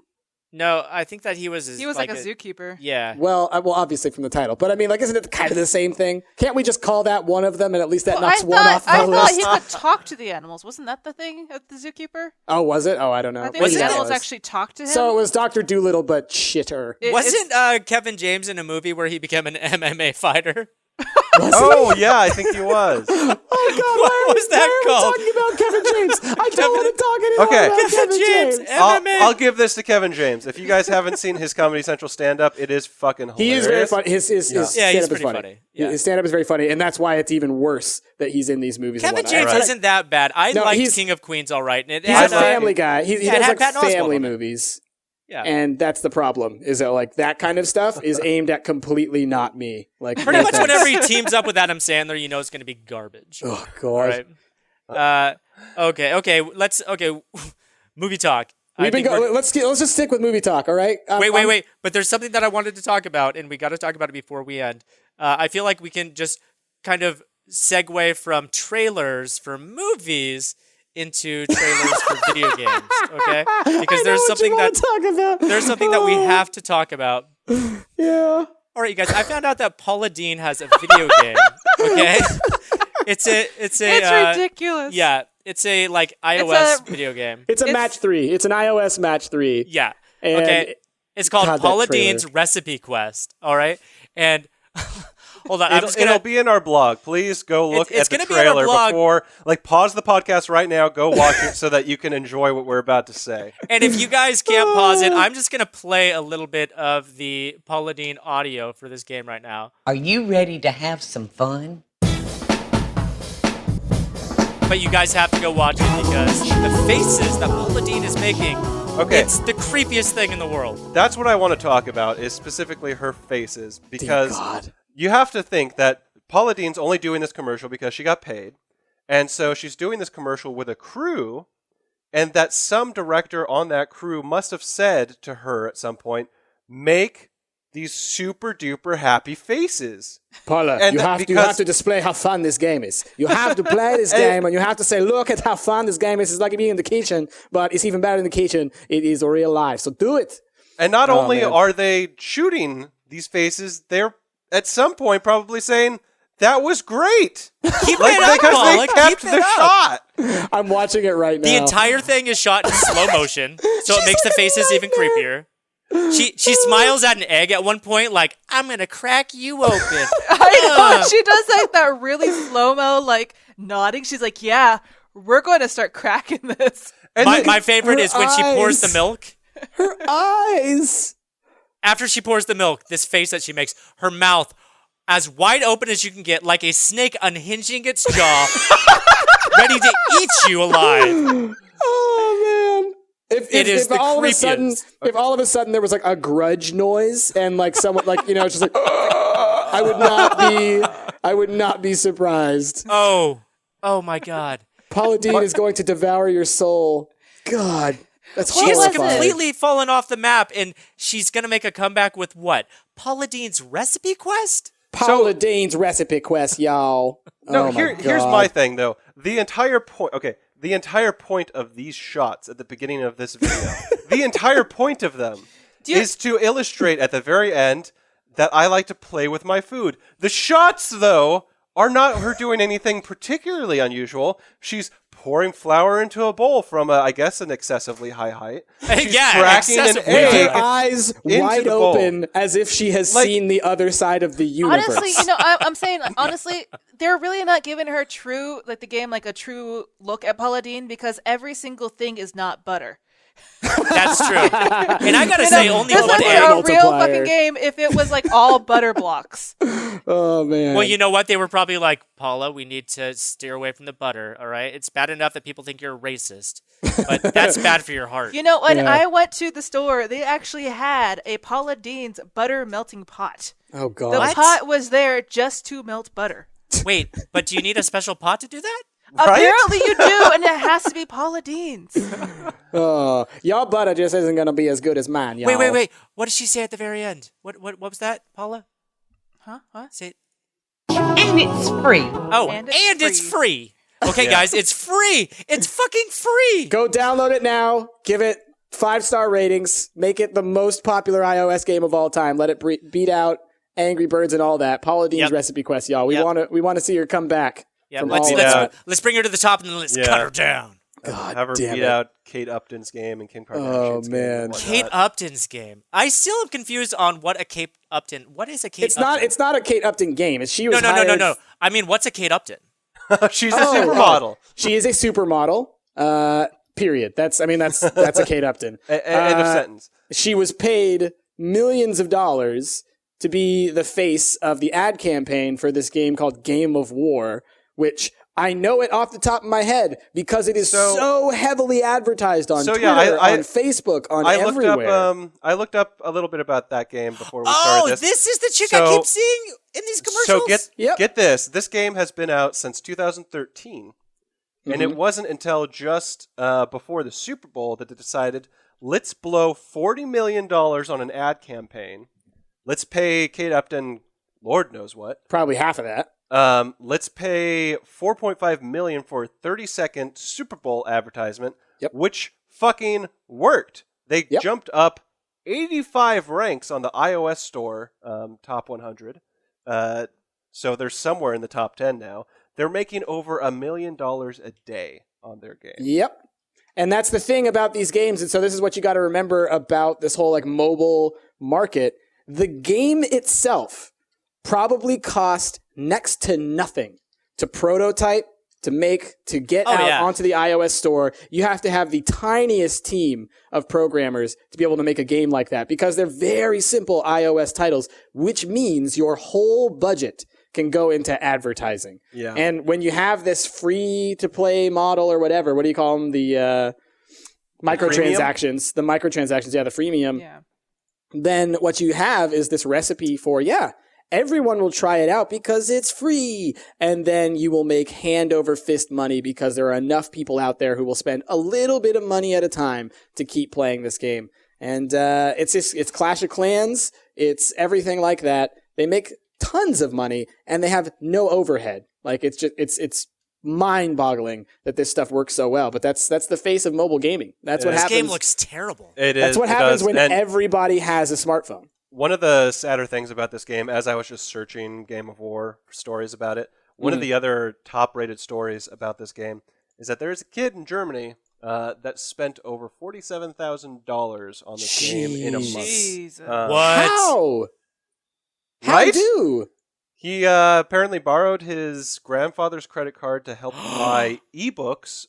No, I think that he was. He was like a zookeeper. Yeah. Well, obviously from the title. But I mean, like, isn't it kind of the same thing? Can't we just call that one of them and at least that knocks one off the I thought list? he could talk to the animals. Wasn't that the thing at the zookeeper? Oh, was it? Oh, I don't know. I think Maybe the that animals was. actually talked to him. So it was Dr. Doolittle, but shitter. Wasn't Kevin James in a movie where he became an MMA fighter? oh yeah, I think he was. Oh, God. What was that called? Why are we talking about Kevin James? I don't want to talk anymore Okay. about Kevin James. James. I'll give this to Kevin James. If you guys haven't seen his Comedy Central stand-up, it is fucking hilarious. He is very funny. His Yeah, stand-up he's is pretty funny. funny. Yeah. His stand-up is very funny, and that's why it's even worse that he's in these movies. and Kevin whatnot. James Right. isn't that bad. I No, liked he's- King of Queens all right. And it He's had, a family guy. He it does had like Patton Oswalt family in it. movies. Yeah. And that's the problem, is that like that kind of stuff is aimed at completely not me. Like Pretty no much thanks. whenever he teams up with Adam Sandler, you know it's going to be garbage. Oh, God. All right. Okay. Let's movie talk. We've been let's just stick with movie talk, all right? Wait. But there's something that I wanted to talk about, and we got to talk about it before we end. I feel like we can just kind of segue from trailers for movies into trailers for video games, okay? Because there's something that we have to talk about. Yeah. All right, you guys. I found out that Paula Deen has a video game. Okay, it's ridiculous. Yeah, it's a like iOS video game. It's match 3. It's an iOS match 3. Yeah. And Okay. It's called God, that Paula trailer. Deen's Recipe Quest. All right, and hold on, It'll be in our blog. Please go look It's at the gonna be in our trailer blog. before. Like, pause the podcast right now. Go watch it so that you can enjoy what we're about to say. And if you guys can't pause it, I'm just gonna play a little bit of the Paula Deen audio for this game right now. Are you ready to have some fun? But you guys have to go watch it because the faces that Paula Deen is making, Okay. it's the creepiest thing in the world. That's what I want to talk about, is specifically her faces, because God. you have to think that Paula Deen's only doing this commercial because she got paid, and so she's doing this commercial with a crew, and that some director on that crew must have said to her at some point, make these super duper happy faces. Paula, And you that- have because- to display how fun this game is. You have to play this game, and you have to say, look at how fun this game is. It's like being in the kitchen, but it's even better in the kitchen. It is real life. So do it. And not Oh, only man. are they shooting these faces, they're at some point probably saying, that was great. Keep Like, it up, because Paula. they kept Keep the it up. shot. I'm watching it right now. The entire thing is shot in slow motion, so it makes the faces even creepier. She smiles at an egg at one point, like, I'm gonna crack you open. I know. She does like that really slow mo, like nodding. She's like, "Yeah, we're going to start cracking this." And My favorite her is when she pours the eyes. milk. Her eyes. After she pours the milk, this face that she makes, her mouth as wide open as you can get, like a snake unhinging its jaw, ready to eat you alive. Oh man! If the all of a sudden, creepiest. if all of a sudden there was like a grudge noise and like someone like it's just like I would not be surprised. Oh my God. Paula Deen is going to devour your soul. God, that's She has horrifying. completely fallen off the map, and she's gonna make a comeback with what? Paula Deen's Recipe Quest? Paula Deen's Recipe Quest, y'all. No, Oh, here's God. my thing though. The entire point of these shots at the beginning of this video, the entire point of them is to illustrate at the very end that I like to play with my food. The shots, though, are not her doing anything particularly unusual. She's pouring flour into a bowl from, I guess, an excessively high height. She's cracking an excessively With egg her eyes into wide the bowl. open as if she has Like- seen the other side of the universe. Honestly, I'm saying, honestly, they're really not giving her the game, like a true look at Paula Deen because every single thing is not butter. That's true. And I gotta say, only this one would be egg. a real multiplier. fucking game if it was like all butter blocks. Oh, man. Well, you know what? They were probably like, Paula, we need to steer away from the butter, all right? It's bad enough that people think you're racist, but that's bad for your heart. You know, when Yeah. I went to the store, they actually had a Paula Deen's butter melting pot. Oh, God. The pot was there just to melt butter. Wait, but do you need a special pot to do that? Right? Apparently you do, and it has to be Paula Deen's. Oh, your butter just isn't going to be as good as mine, y'all. Wait. What did she say at the very end? What was that, Paula? Huh? What? Say it. And it's free. Oh, And and it's it's free. Okay, Yeah. guys, it's free. It's fucking free. Go download it now. Give it 5-star ratings. Make it the most popular iOS game of all time. Let it beat out Angry Birds and all that. Paula Deen's Yep. Recipe Quest, y'all. We Yep. want to see her come back. Yeah, from let's all of let's, that. let's bring her to the top and then let's Yeah. cut her down. God Have her damn beat it. out Kate Upton's game and Kim Kardashian's Oh, game. man. and Kate whatnot. Upton's game. I still am confused on what a Kate Upton. What is a Kate? It's not. Upton? It's not a Kate Upton game. She No, was no. hired- I mean, what's a Kate Upton? She's a Oh, supermodel. She is a supermodel. Period. That's a Kate Upton. End of sentence. She was paid millions of dollars to be the face of the ad campaign for this game called Game of War, which I know it off the top of my head because it is so heavily advertised on Twitter, on Facebook, on everywhere. I looked up a little bit about that game before we Oh, started this. this is the chick I So- keep seeing in these commercials. So get this. This game has been out since 2013. And it wasn't until just before the Super Bowl that they decided, let's blow $40 million on an ad campaign. Let's pay Kate Upton Lord knows what. Probably half of that. Let's pay $4.5 million for a 30-second Super Bowl advertisement, Yep. which fucking worked. They Yep. jumped up 85 ranks on the iOS store, top 100. So they're somewhere in the top 10 now. They're making over $1 million a day on their game. Yep. And that's the thing about these games. And so this is what you got to remember about this whole like mobile market. The game itself probably cost next to nothing to prototype, to make, to get out onto the iOS store. You have to have the tiniest team of programmers to be able to make a game like that because they're very simple iOS titles, which means your whole budget can go into advertising. Yeah. And when you have this free to play model or whatever, what do you call them? The microtransactions, the freemium. Yeah. Then what you have is this recipe for, everyone will try it out because it's free. And then you will make hand over fist money because there are enough people out there who will spend a little bit of money at a time to keep playing this game. And it's Clash of Clans. It's everything like that. They make tons of money and they have no overhead. Like it's mind-boggling that this stuff works so well. But that's the face of mobile gaming. That's what This happens. game looks terrible. It is. That's what it happens does. when And everybody has a smartphone. one of the sadder things about this game, as I was just searching Game of War stories about it, one of the other top-rated stories about this game is that there is a kid in Germany that spent over $47,000 on this game in a month. Jesus. What? How? How Right? do? He apparently borrowed his grandfather's credit card to help buy ebooks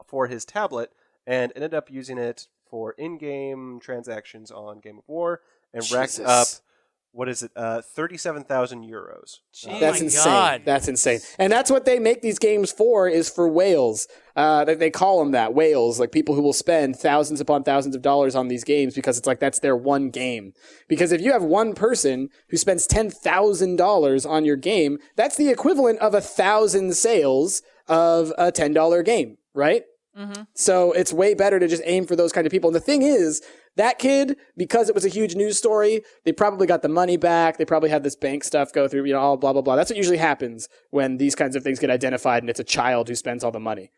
for his tablet and ended up using it for in-game transactions on Game of War and racked Jesus. up, 37,000 euros. That's my insane. God. That's insane. And that's what they make these games for, is for whales. They call them that, whales, like people who will spend thousands upon thousands of dollars on these games because it's like that's their one game. Because if you have one person who spends $10,000 on your game, that's the equivalent of 1,000 sales of a $10 game, right? Mm-hmm. So it's way better to just aim for those kind of people. And the thing is, that kid, because it was a huge news story, they probably got the money back. They probably had this bank stuff go through, all blah, blah, blah. That's what usually happens when these kinds of things get identified and it's a child who spends all the money.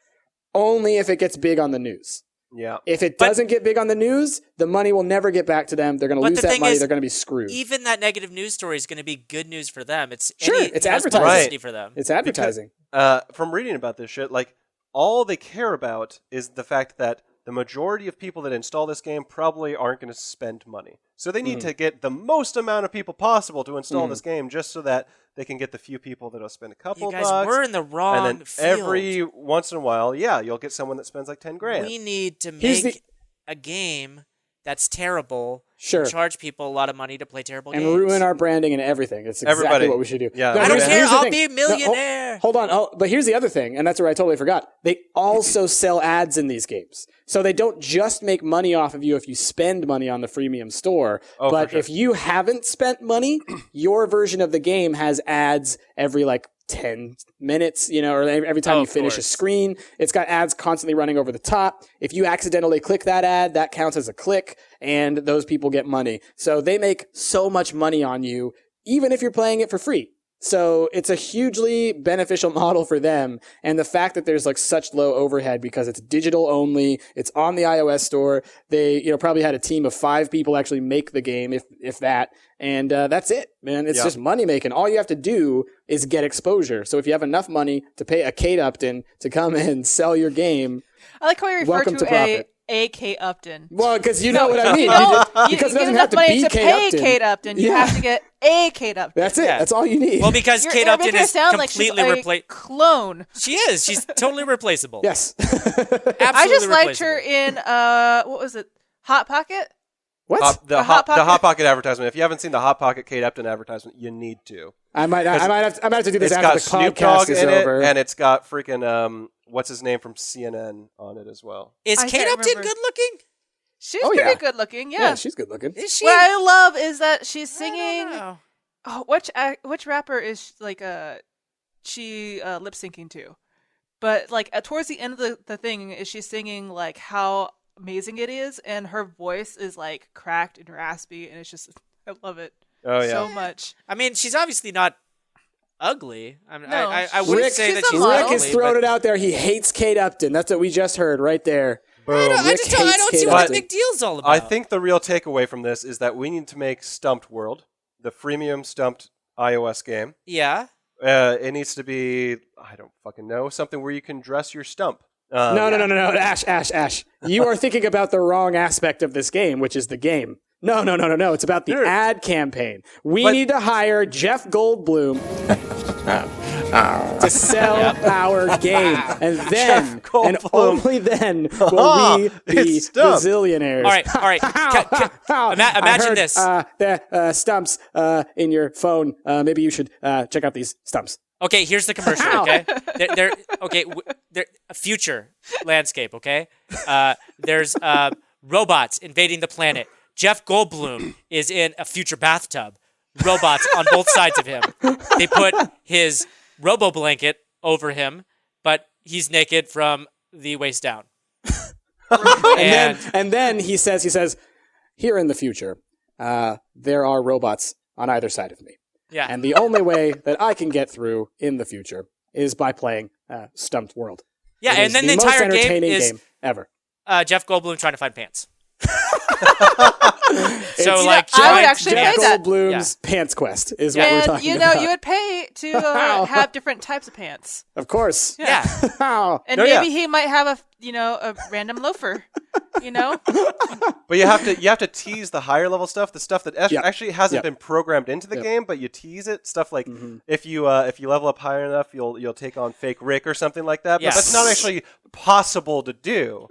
Only if it gets big on the news. Yeah. If it doesn't get big on the news, the money will never get back to them. They're going to lose that money. They're going to be screwed. Even that negative news story is going to be good news for them. It's it's advertising publicity for them. It's advertising. From reading about this shit, like, all they care about is the fact that the majority of people that install this game probably aren't going to spend money. So they need to get the most amount of people possible to install this game just so that they can get the few people that'll spend a couple You guys, bucks. we're in the wrong and then field. every once in a while, you'll get someone that spends like 10 grand. We need to make a game that's terrible. Sure. And charge people a lot of money to play terrible and games. ruin our branding and everything. It's exactly what we should do. Yeah. No, I don't here's care. the I'll thing. be a millionaire. Hold on. But here's the other thing, and that's where I totally forgot. They also sell ads in these games. So they don't just make money off of you if you spend money on the freemium store. But if you haven't spent money, your version of the game has ads every 10 minutes, or every time you finish a screen. It's got ads constantly running over the top. If you accidentally click that ad, that counts as a click, and those people get money. So they make so much money on you, even if you're playing it for free. So it's a hugely beneficial model for them. And the fact that there's such low overhead because it's digital only, it's on the iOS store. They, probably had a team of 5 people actually make the game, if that. And that's it, man. It's just money making. All you have to do is get exposure. So if you have enough money to pay a Kate Upton to come and sell your game, I like how you refer welcome to to profit. a Kate Upton. Well, because you know what I mean. Because it doesn't have to be Kate Upton. Kate Upton. You have to get a Kate Upton. That's it. That's all you need. Well, because Kate Upton is completely replaced. Clone. She is. She's totally replaceable. Yes. Absolutely I just liked replaceable. her in what was it? Hot Pocket. What? The Hot Pocket advertisement. If you haven't seen the Hot Pocket Kate Upton advertisement, you need to. I might have to do this It's after got the Snoop podcast Dogg is in over. it, and it's got freaking what's his name from CNN on it as well. Is I Kate can't Upton remember. good looking? She's Oh, pretty yeah. good looking. Yeah, she's good looking. Is she? What I love is that she's I singing. don't know. Oh, which rapper is she lip syncing to? But towards the end of the thing, is she singing how amazing it is, and her voice is cracked and raspy, and it's just I love it so much. I mean, she's obviously not ugly. I No, wouldn't say she's that a she's model. Rick ugly. has thrown but it out there. He hates Kate Upton. That's what we just heard right there. Boom. I Rick don't hates see Kate what the Upton. big deal's all about. I think the real takeaway from this is that we need to make Stumpt World, the freemium Stumpt iOS game. Yeah. It needs to be, I don't fucking know, something where you can dress your stump. No. Ash. You are thinking about the wrong aspect of this game, which is the game. No. It's about the ad campaign. We need to hire Jeff Goldblum to sell our game. And then, and only then, will we be the zillionaires. All right. Imagine this. The stumps in your phone. Maybe you should check out these stumps. Okay, here's the commercial. Okay, they're a future landscape. Okay, there's robots invading the planet. Jeff Goldblum is in a future bathtub. Robots on both sides of him. They put his robo blanket over him, but he's naked from the waist down. And then he says, here in the future, there are robots on either side of me. Yeah. And the only way that I can get through in the future is by playing Stumpt World. Yeah, It and is then the most entire game entertaining is game ever. Jeff Goldblum trying to find pants. It's So I would giant actually Jeff pay that. Goldblum's Pantsquest is what we're And talking you know, about. you would pay to have different types of pants. Of course. Yeah. And No, maybe yeah. he might have a random loafer. But you have to tease the higher level stuff, the stuff that actually hasn't been programmed into the game, but you tease it. Stuff like if you level up higher enough, you'll take on fake Rick or something like that. But Yes. that's not actually possible to do.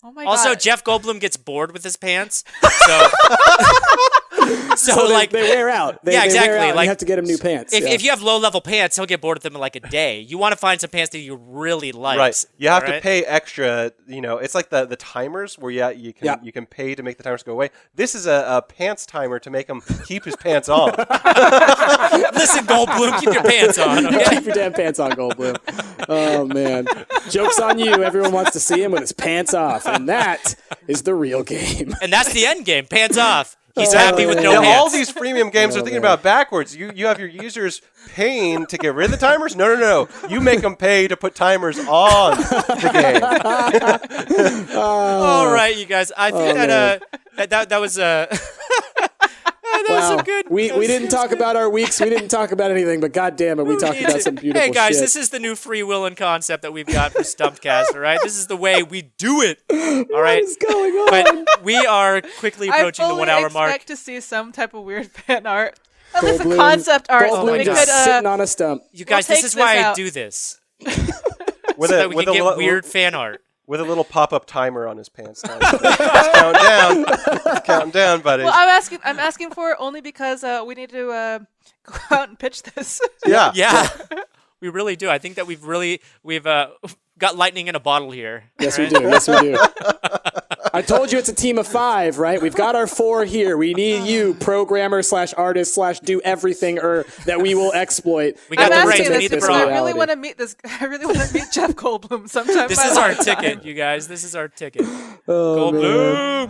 Oh my Also, god. Jeff Goldblum gets bored with his pants, so So they wear out. They wear exactly. out and you have to get him new pants. If you have low level pants, he'll get bored with them in like a day. You want to find some pants that you really like. Right. You have to right? pay extra. It's like the timers where you can pay to make the timers go away. This is a pants timer to make him keep his pants on. Listen, Goldblum, keep your pants on. You Okay? keep your damn pants on, Goldblum. Oh, man. Joke's on you. Everyone wants to see him with his pants off. And that is the real game. And that's the end game. Pants off. He's happy with no All hands. these freemium games are thinking about backwards. You have your users paying to get rid of the timers? No. You make them pay to put timers on the game. All right, you guys. I think that was that was some good. We didn't talk about our weeks. We didn't talk about anything, but God damn it, we talked about some beautiful Hey guys, shit. this is the new freewheeling concept that we've got for Stumptcast. All right, this is the way we do it. All right, What is going on? but we are quickly approaching the 1 hour mark. I expect to see some type of weird fan art. At least a Goldblum- concept art. So Goldblum we just could, sitting on a stump. You guys, we'll this take is why this I out. do this, With so a that we with can a get li- weird fan art. with a little pop-up timer on his pants. Counting down. Counting down, buddy. well, I'm asking for it only because we need to go out and pitch this. Yeah. Yeah, we really do. I think that we've got lightning in a bottle here. Yes, right? we do. Yes, we do. I told you it's a team of 5, right? We've got our 4 here. We need you, programmer / artist / do everything that we will exploit. We got I'm the brains, asking we this need the because brawn. I really want to meet this. I really want to meet Jeff Goldblum sometime. This in my is our lifetime. ticket, you guys. This is our ticket. Oh, man.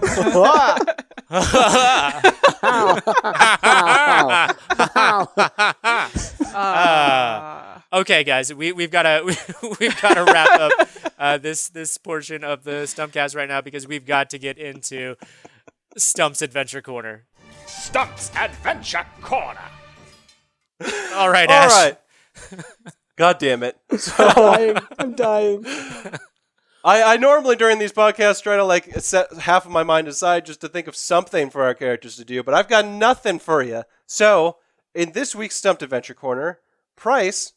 Okay, guys, we've got to wrap up this portion of the Stumpcast right now because we've got to get into Stump's Adventure Corner. Stumpt's Adventure Corner. All right, All Ash. right. God damn it. I'm dying. I normally during these podcasts try to like set half of my mind aside just to think of something for our characters to do, but I've got nothing for you. So, in this week's Stumped Adventure Corner, Price,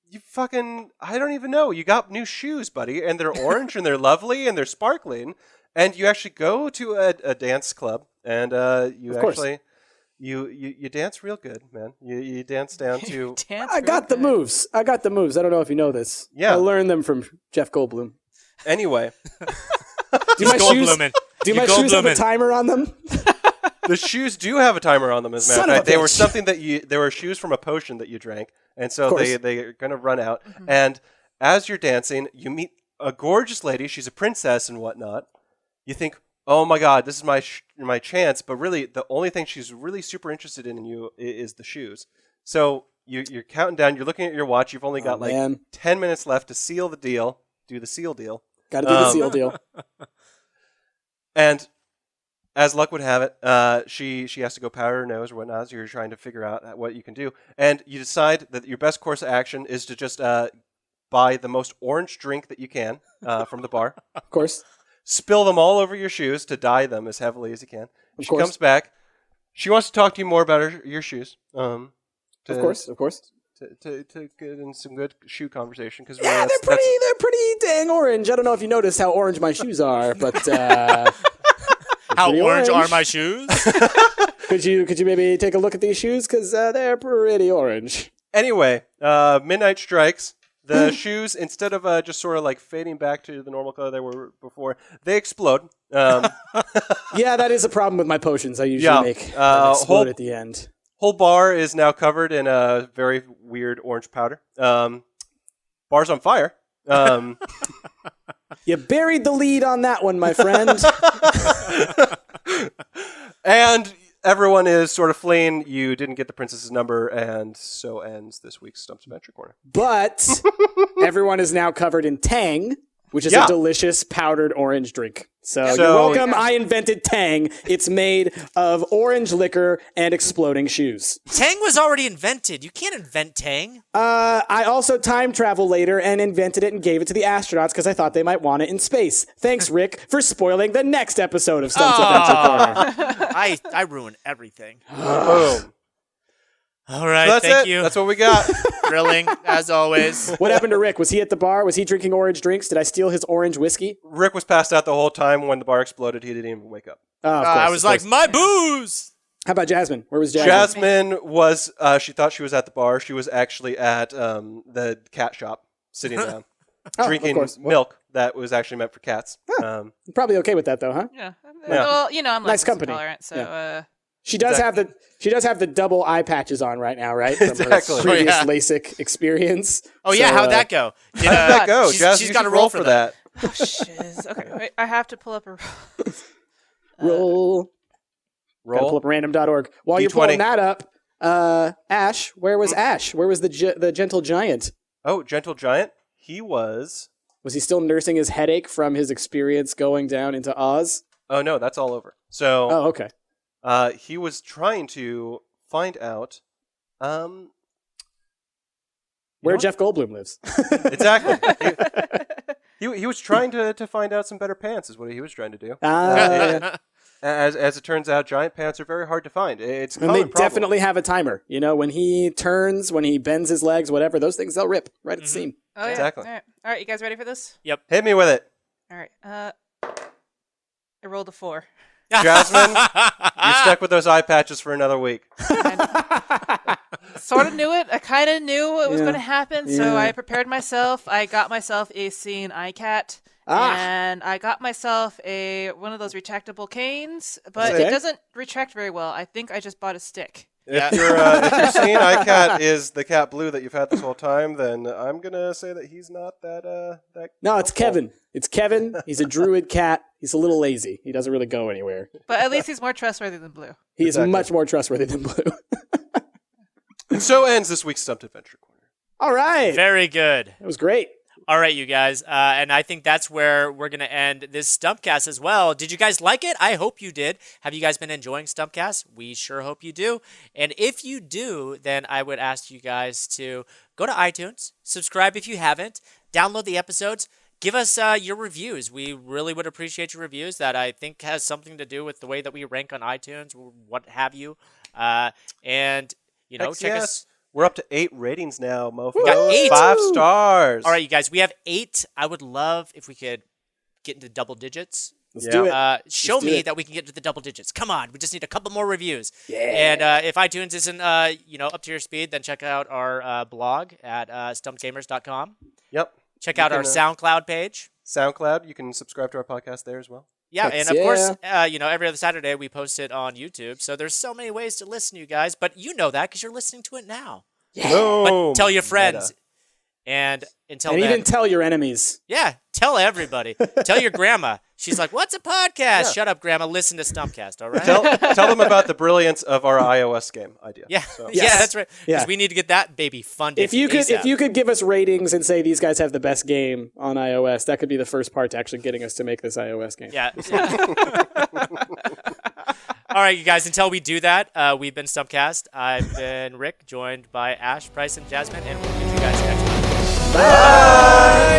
you fucking, I don't even know. You got new shoes, buddy, and they're orange and they're lovely and they're sparkling, and you actually go to a dance club and you actually you dance real good, man. You dance down to Dance I got the real good. moves. I got the moves. I don't know if you know this. Yeah. I learned them from Jeff Goldblum. anyway. Do my shoes? Goldblumin'. Do You my shoes have a Goldblumin'. timer on them? The shoes do have a timer on them, as a matter Son of of a fact. They were bitch. something that they were shoes from a potion that you drank, and so course. they're gonna run out. And as you're dancing, you meet a gorgeous lady. She's a princess and whatnot. You think, oh my god, this is my chance. But really, the only thing she's really super interested in you is the shoes. So you're counting down. You're looking at your watch. You've only got like man. 10 minutes left to seal the deal. Do the seal deal. Got to do the seal deal. And as luck would have it, she has to go powder her nose or whatnot. So you're trying to figure out what you can do, and you decide that your best course of action is to just buy the most orange drink that you can from the bar, Of course. spill them all over your shoes to dye them as heavily as you can. She course. comes back. She wants to talk to you more about your shoes. Of course. To get in some good shoe conversation because Yeah, they're pretty dang orange. I don't know if you noticed how orange my shoes are, but How pretty orange orange. are my shoes? could you maybe take a look at these shoes because they're pretty orange. Anyway, midnight strikes. The shoes, instead of just sort of like fading back to the normal color they were before, they explode. Yeah, that is a problem with my potions. I usually Yeah, make them explode whole- at the end. Whole bar is now covered in a very weird orange powder. Bar's on fire. You buried the lead on that one, my friend. And everyone is sort of fleeing. You didn't get the princess's number, and so ends this week's Stump's Adventure Corner. But everyone is now covered in Tang, which is Yeah. a delicious powdered orange drink. So, So- you're welcome. I invented Tang. It's made of orange liquor and exploding shoes. Tang was already invented. You can't invent Tang. I also time travel later and invented it and gave it to the astronauts because I thought they might want it in space. Thanks, Rick, for spoiling the next episode of Stump's Adventure Corner. I ruin everything. Boom. All right, So that's thank it. you. That's what we got. Thrilling, as always. What happened to Rick? Was he at the bar? Was he drinking orange drinks? Did I steal his orange whiskey? Rick was passed out the whole time. When the bar exploded, he didn't even wake up. Oh, of course, I was of like, course. my booze. How about Jasmine? Where was Jasmine? Jasmine was, she thought she was at the bar. She was actually at the cat shop, sitting down, of drinking course. milk that was actually meant for cats. Probably okay with that though, huh? Yeah. Yeah. Well, you know, I'm Nice lactose company. intolerant, so Yeah. She does have the double eye patches on right now, right? From Exactly. her previous Oh, yeah. LASIK experience. Oh yeah, So, how'd that go? Did, How did that go? she's- Jazz, she's you gotta should roll roll for for that. that. shiz. Okay, wait, I have to pull up a roll? Gotta pull Roll. up random.org. While you're D20. pulling that up, Ash, where was Ash? Where was the gentle giant? Oh, Gentle Giant. He was. Was he still nursing his headache from his experience going down into Oz? Oh no, that's all over. So. Oh, okay. He was trying to find out. Where Jeff Goldblum lives. Exactly. He was trying to find out some better pants, is what he was trying to do. As it turns out, giant pants are very hard to find. It's a And they common problem. definitely have a timer. You know, when he turns, when he bends his legs, whatever, those things, they'll rip right at the seam. Oh, yeah. Exactly. All right, you guys ready for this? Hit me with it, All right. I rolled a 4. Jasmine. You're stuck with those eye patches for another week. Sort of knew it. I kind of knew it was Yeah. going to happen, Yeah. so I prepared myself. I got myself a Scene iCat, and I got myself one of those retractable canes, but Okay. it doesn't retract very well. I think I just bought a stick. Yeah. If you're seeing iCat is the cat blue that you've had this whole time, then I'm gonna say that he's not that No, it's helpful. Kevin. It's Kevin. He's a druid cat. He's a little lazy. He doesn't really go anywhere. But at least he's more trustworthy than Blue. He Exactly. is much more trustworthy than Blue. And so ends this week's Stumped Adventure Corner. All right. Very good. That was great. All right, you guys. And I think that's where we're going to end this Stumpcast as well. Did you guys like it? I hope you did. Have you guys been enjoying Stumpcast? We sure hope you do. And if you do, then I would ask you guys to go to iTunes, subscribe if you haven't, download the episodes, give us your reviews. We really would appreciate your reviews. That I think has something to do with the way that we rank on iTunes, what have you. And, you know, Heck check yes. us. We're up to 8 ratings now, mofo. got 8. 5 stars. All right, you guys, we have 8. I would love if we could get into double digits. Let's Yeah. do it. Show Let's do me it. that we can get to the double digits. Come on, we just need a couple more reviews. Yeah. And if iTunes isn't up to your speed, then check out our blog at stumpgamers.com. Yep. Check You out our can, SoundCloud page. SoundCloud. You can subscribe to our podcast there as well. Yeah, Heck and of course, yeah. every other Saturday we post it on YouTube. So there's so many ways to listen, you guys. But you know that because you're listening to it now. Boom. But tell your friends. Meta. And until And then, even tell your enemies. yeah, tell everybody. Tell your grandma. She's like, "What's a podcast?" Shut up, grandma. Listen to Stumpcast. All right. Tell them about the brilliance of our iOS game idea. Yeah, So. yeah, Yes. that's right. Because Yeah. we need to get that baby funded. If you ASAP. could give us ratings and say these guys have the best game on iOS, that could be the first part to actually getting us to make this iOS game. Yeah. All right, you guys. Until we do that, we've been Stumpcast. I've been Rick, joined by Ash, Bryce, and Jasmine, and we'll catch you guys next time. Bye.